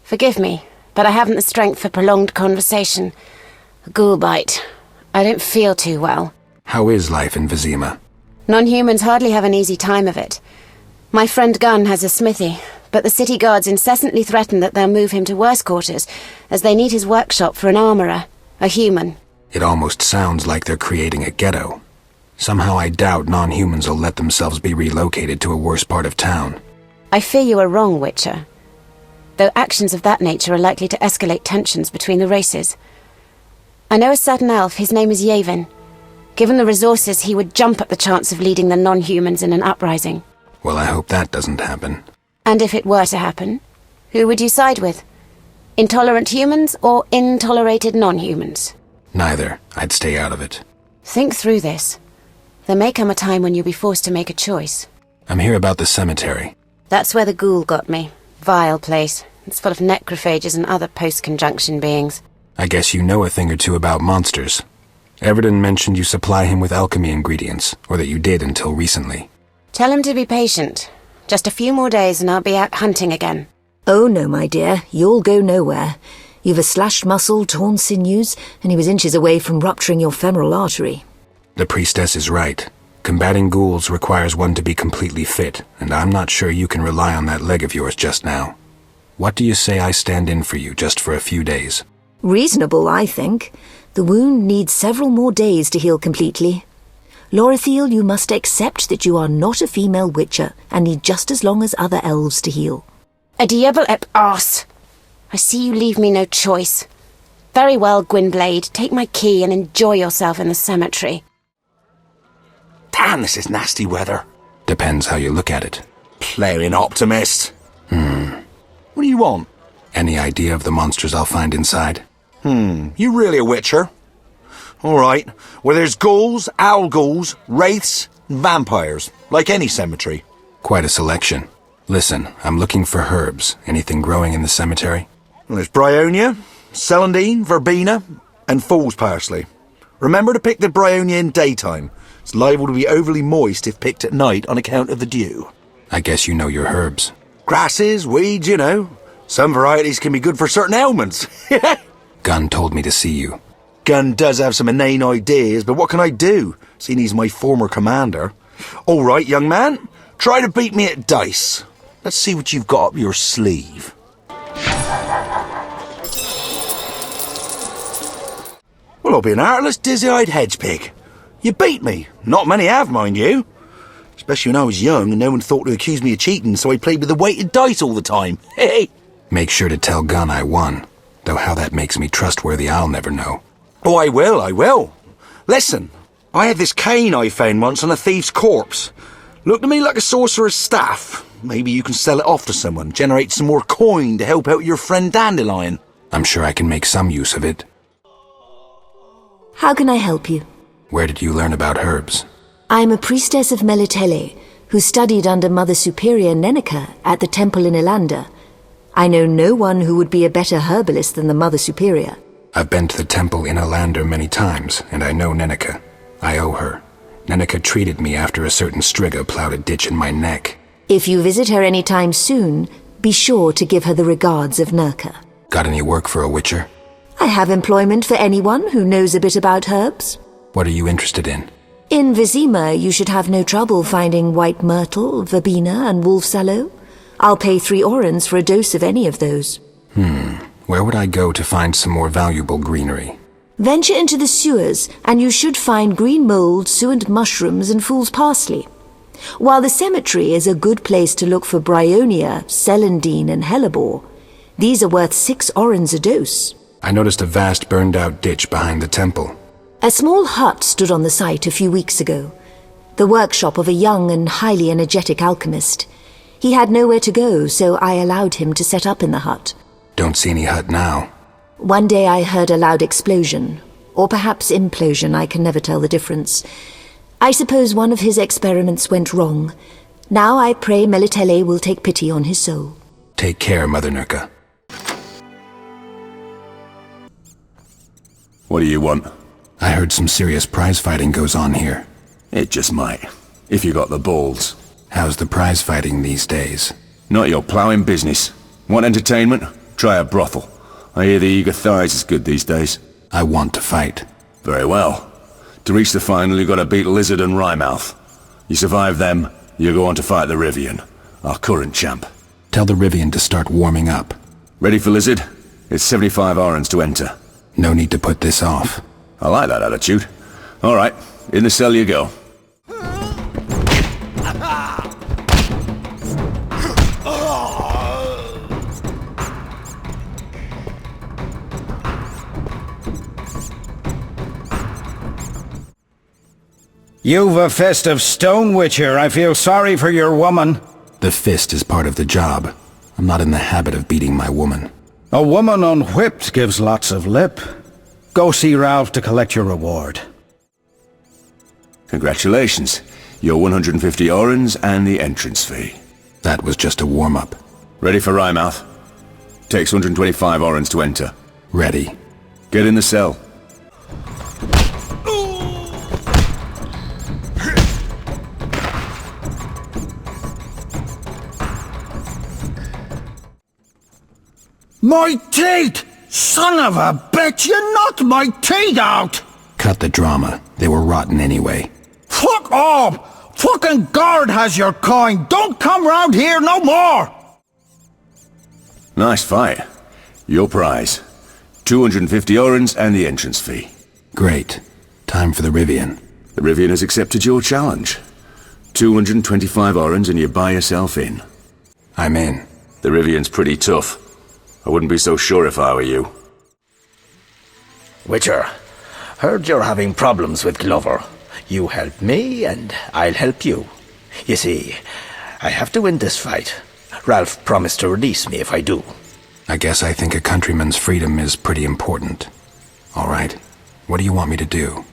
Forgive me, but I haven't the strength for prolonged conversation. A ghoul bite. I don't feel too well. How is life in Vizima? Non-humans hardly have an easy time of it. My friend Gunn has a smithy, but the city guards incessantly threaten that they'll move him to worse quarters, as they need his workshop for an armourer, a human. It almost sounds like they're creating a ghetto. Somehow I doubt non-humans will let themselves be relocated to a worse part of town. I fear you are wrong, Witcher. Though actions of that nature are likely to escalate tensions between the races. I know a certain elf, his name is Yavin. Given the resources, he would jump at the chance of leading the non-humans in an uprising. Well, I hope that doesn't happen. And if it were to happen, who would you side with? Intolerant humans or intolerated non-humans? Neither. I'd stay out of it. Think through this. There may come a time when you'll be forced to make a choice. I'm here about the cemetery. That's where the ghoul got me. Vile place. It's full of necrophages and other post-conjunction beings. I guess you know a thing or two about monsters. Everton mentioned you supply him with alchemy ingredients, or that you did until recently. Tell him to be patient. Just a few more days and I'll be out hunting again. Oh no, my dear, you'll go nowhere. You've a slashed muscle, torn sinews, and he was inches away from rupturing your femoral artery. The priestess is right. Combating ghouls requires one to be completely fit, and I'm not sure you can rely on that leg of yours just now. What do you say I stand in for you just for a few days? Reasonable, I think. The wound needs several more days to heal completely. Lorothiel, you must accept that you are not a female witcher and need just as long as other elves to heal. A diable ep arse! I see you leave me no choice. Very well, Gwynblade, take my key and enjoy yourself in the cemetery. Damn, this is nasty weather. Depends how you look at it. Playing optimist. What do you want? Any idea of the monsters I'll find inside? You really a witcher? All right. Well, there's ghouls, owl ghouls, wraiths, and vampires, like any cemetery. Quite a selection. Listen, I'm looking for herbs. Anything growing in the cemetery? Well, there's bryonia, celandine, verbena, and fool's parsley. Remember to pick the bryonia in daytime. It's liable to be overly moist if picked at night on account of the dew. I guess you know your herbs. Grasses, weeds, you know. Some varieties can be good for certain ailments. Gunn told me to see you. Gunn does have some inane ideas, but what can I do, seeing he's my former commander? All right, young man, try to beat me at dice. Let's see what you've got up your sleeve. Well, I'll be an heartless, dizzy-eyed hedge pig. You beat me. Not many have, mind you. Especially when I was young and no one thought to accuse me of cheating, so I played with the weighted dice all the time. Hey! Make sure to tell Gunn I won. Though how that makes me trustworthy, I'll never know. Oh, I will. Listen, I had this cane I found once on a thief's corpse. Looked to me like a sorcerer's staff. Maybe you can sell it off to someone, generate some more coin to help out your friend Dandelion. I'm sure I can make some use of it. How can I help you? Where did you learn about herbs? I'm a priestess of Melitele, who studied under Mother Superior Nenica at the temple in Ilanda. I know no one who would be a better herbalist than the Mother Superior. I've been to the temple in Ilander many times, and I know Nenica. I owe her. Nenica treated me after a certain striga plowed a ditch in my neck. If you visit her any time soon, be sure to give her the regards of Nurka. Got any work for a witcher? I have employment for anyone who knows a bit about herbs. What are you interested in? In Vizima, you should have no trouble finding white myrtle, verbena, and wolf's aloe. I'll pay 3 orens for a dose of any of those. Where would I go to find some more valuable greenery? Venture into the sewers, and you should find green mold, suent mushrooms, and fool's parsley. While the cemetery is a good place to look for bryonia, celandine, and hellebore, these are worth 6 orens a dose. I noticed a vast burned-out ditch behind the temple. A small hut stood on the site a few weeks ago, the workshop of a young and highly energetic alchemist. He had nowhere to go, so I allowed him to set up in the hut. Don't see any hut now. One day I heard a loud explosion, or perhaps implosion, I can never tell the difference. I suppose one of his experiments went wrong. Now I pray Melitele will take pity on his soul. Take care, Mother Nurka. What do you want? I heard some serious prize fighting goes on here. It just might, if you got the balls. How's the prize fighting these days? Not your ploughing business. Want entertainment? Try a brothel. I hear the eager thighs is good these days. I want to fight. Very well. To reach the final, you gotta beat Lizard and Wrymouth. You survive them, you go on to fight the Rivian, our current champ. Tell the Rivian to start warming up. Ready for Lizard? It's 75 orens to enter. No need to put this off. I like that attitude. All right, in the cell you go. You've a fist of stone, Witcher. I feel sorry for your woman. The fist is part of the job. I'm not in the habit of beating my woman. A woman unwhipped gives lots of lip. Go see Ralph to collect your reward. Congratulations. Your 150 orens and the entrance fee. That was just a warm-up. Ready for Wrymouth? Takes 125 orens to enter. Ready. Get in the cell. My teeth! Son of a bitch, you knocked my teeth out! Cut the drama. They were rotten anyway. Fuck off! Fucking guard has your coin! Don't come round here no more! Nice fight. Your prize. 250 orens and the entrance fee. Great. Time for the Rivian. The Rivian has accepted your challenge. 225 orens and you buy yourself in. I'm in. The Rivian's pretty tough. I wouldn't be so sure if I were you. Witcher, heard you're having problems with Glover. You help me, and I'll help you. You see, I have to win this fight. Ralph promised to release me if I do. I guess I think a countryman's freedom is pretty important. All right. What do you want me to do?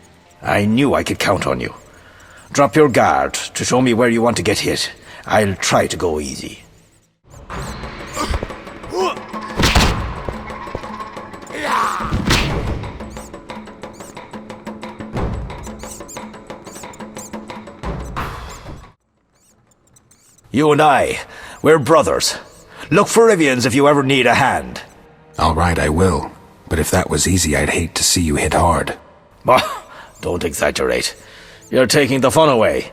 I knew I could count on you. Drop your guard to show me where you want to get hit. I'll try to go easy. You and I, We're brothers. Look for Rivians if you ever need a hand. All right, I will. But if that was easy, I'd hate to see you hit hard. Don't exaggerate. You're taking the fun away.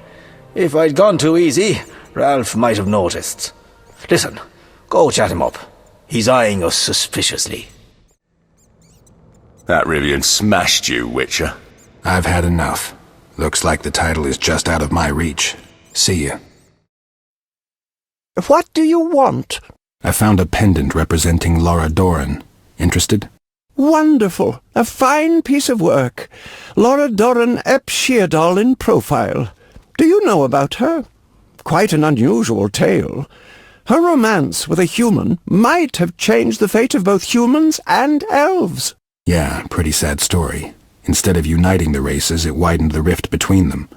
If I'd gone too easy, Ralph might have noticed. Listen, go chat him up. He's eyeing us suspiciously. That Rivian smashed you, Witcher. I've had enough. Looks like the title is just out of my reach. See ya. What do you want? I found a pendant representing Laura Doran. Interested? Wonderful. A fine piece of work. Laura Doran ep Sheardal in profile. Do you know about her? Quite an unusual tale. Her romance with a human might have changed the fate of both humans and elves. Yeah, pretty sad story. Instead of uniting the races, it widened the rift between them.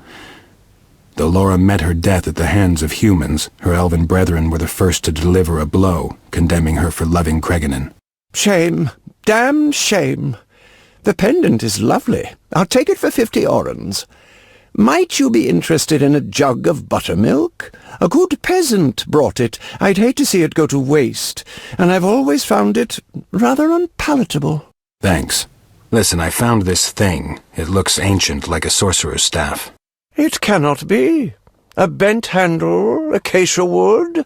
Though Laura met her death at the hands of humans, her elven brethren were the first to deliver a blow, condemning her for loving Creganen. Shame. Damn shame. The pendant is lovely. I'll take it for 50 orens. Might you be interested in a jug of buttermilk? A good peasant brought it. I'd hate to see it go to waste, and I've always found it rather unpalatable. Thanks. Listen, I found this thing. It looks ancient, like a sorcerer's staff. It cannot be. A bent handle, acacia wood.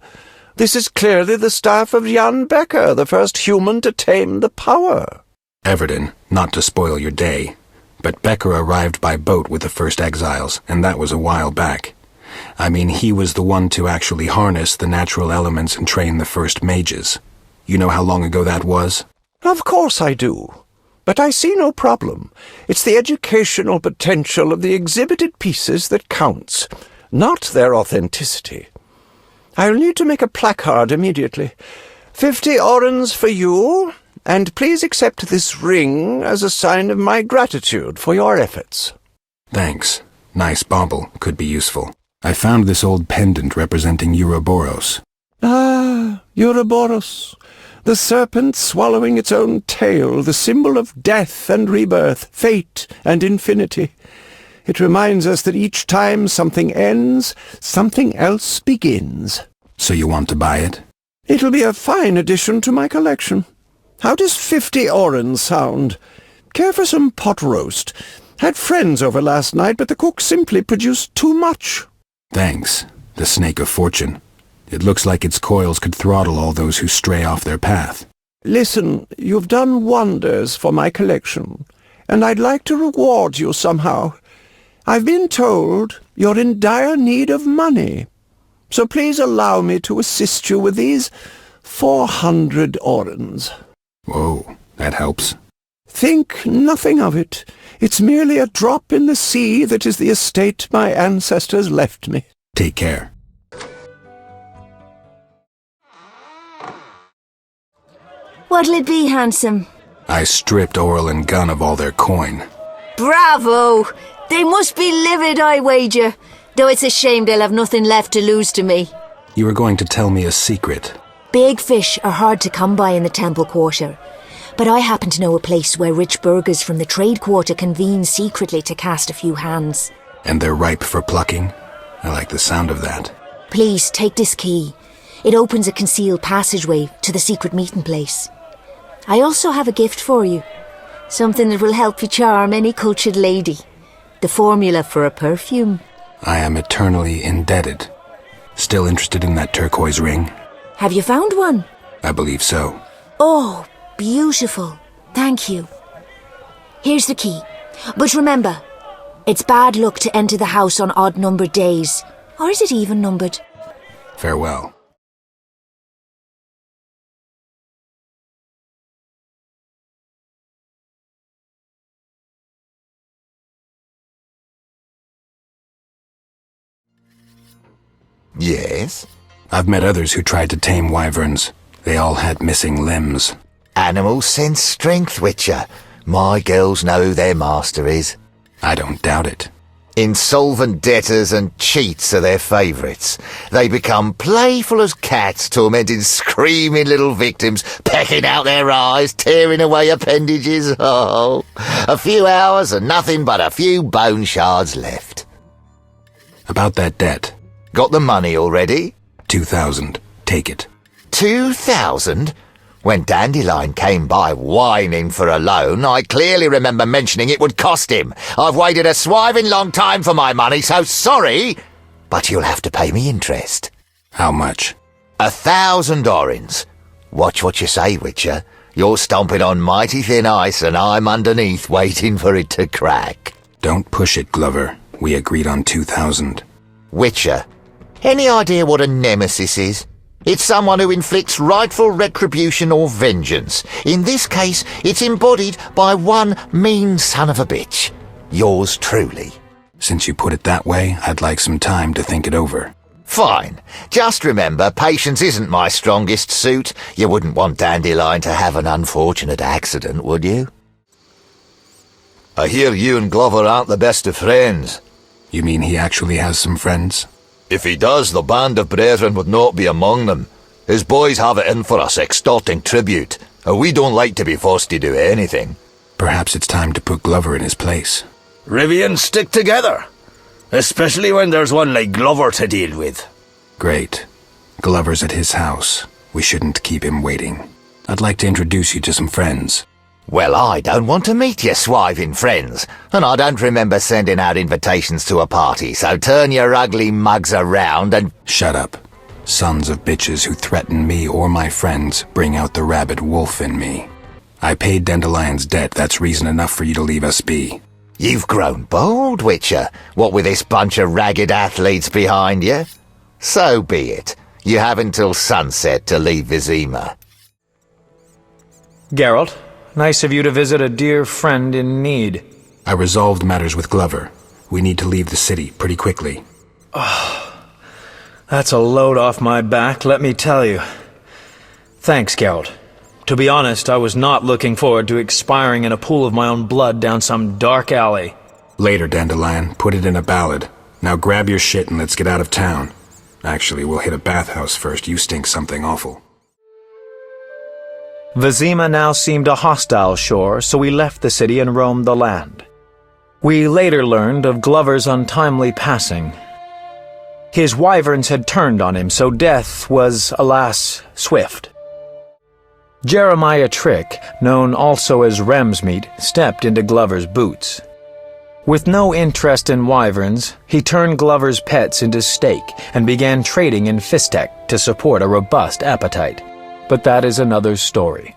This is clearly the staff of Jan Becker, the first human to tame the power. Everton, not to spoil your day, but Becker arrived by boat with the first exiles, and that was a while back. I mean, he was the one to actually harness the natural elements and train the first mages. You know how long ago that was? Of course I do. But I see no problem. It's the educational potential of the exhibited pieces that counts, not their authenticity. I'll need to make a placard immediately. 50 orens for you, and please accept this ring as a sign of my gratitude for your efforts. Thanks. Nice bauble. Could be useful. I found this old pendant representing Ouroboros. Ah, Ouroboros. The serpent swallowing its own tail, the symbol of death and rebirth, fate and infinity. It reminds us that each time something ends, something else begins. So you want to buy it? It'll be a fine addition to my collection. How does 50 orens sound? Care for some pot roast? Had friends over last night, but the cook simply produced too much. Thanks. The snake of fortune. It looks like its coils could throttle all those who stray off their path. Listen, you've done wonders for my collection, and I'd like to reward you somehow. I've been told you're in dire need of money, so please allow me to assist you with these 400 orens. Whoa, that helps. Think nothing of it. It's merely a drop in the sea that is the estate my ancestors left me. Take care. What'll it be, handsome? I stripped Oral and Gunn of all their coin. Bravo! They must be livid, I wager. Though it's a shame they'll have nothing left to lose to me. You were going to tell me a secret. Big fish are hard to come by in the Temple Quarter. But I happen to know a place where rich burghers from the Trade Quarter convene secretly to cast a few hands. And they're ripe for plucking? I like the sound of that. Please, take this key. It opens a concealed passageway to the secret meeting place. I also have a gift for you. Something that will help you charm any cultured lady. The formula for a perfume. I am eternally indebted. Still interested in that turquoise ring? Have you found one? I believe so. Oh, beautiful. Thank you. Here's the key. But remember, it's bad luck to enter the house on odd-numbered days. Or is it even-numbered? Farewell. Yes? I've met others who tried to tame wyverns. They all had missing limbs. Animals sense strength, Witcher. My girls know who their master is. I don't doubt it. Insolvent debtors and cheats are their favourites. They become playful as cats, tormenting screaming little victims, pecking out their eyes, tearing away appendages. Oh, a few hours and nothing but a few bone shards left. About that debt. Got the money already? 2,000. Take it. 2,000? When Dandelion came by whining for a loan, I clearly remember mentioning it would cost him. I've waited a swiving long time for my money, so sorry, but you'll have to pay me interest. How much? 1,000 orins. Watch what you say, Witcher. You're stomping on mighty thin ice, and I'm underneath waiting for it to crack. Don't push it, Glover. We agreed on 2,000. Witcher, any idea what a nemesis is? It's someone who inflicts rightful retribution or vengeance. In this case, it's embodied by one mean son of a bitch. Yours truly. Since you put it that way, I'd like some time to think it over. Fine. Just remember, patience isn't my strongest suit. You wouldn't want Dandelion to have an unfortunate accident, would you? I hear you and Glover aren't the best of friends. You mean he actually has some friends? If he does, the band of brethren would not be among them. His boys have it in for us, extorting tribute, and we don't like to be forced to do anything. Perhaps it's time to put Glover in his place. Rivians stick together, especially when there's one like Glover to deal with. Great. Glover's at his house. We shouldn't keep him waiting. I'd like to introduce you to some friends. Well, I don't want to meet your swiving friends, and I don't remember sending out invitations to a party, so turn your ugly mugs around and— Shut up. Sons of bitches who threaten me or my friends bring out the rabid wolf in me. I paid Dandelion's debt, that's reason enough for you to leave us be. You've grown bold, Witcher, what with this bunch of ragged athletes behind you. So be it. You have until sunset to leave Vizima. Geralt, nice of you to visit a dear friend in need. I resolved matters with Glover. We need to leave the city pretty quickly. That's a load off my back, let me tell you. Thanks, Geralt. To be honest, I was not looking forward to expiring in a pool of my own blood down some dark alley. Later, Dandelion. Put it in a ballad. Now grab your shit and let's get out of town. Actually, we'll hit a bathhouse first. You stink something awful. Vizima now seemed a hostile shore, so we left the city and roamed the land. We later learned of Glover's untimely passing. His wyverns had turned on him, so death was, alas, swift. Jeremiah Trick, known also as Remsmeat, stepped into Glover's boots. With no interest in wyverns, he turned Glover's pets into steak and began trading in fistek to support a robust appetite. But that is another story.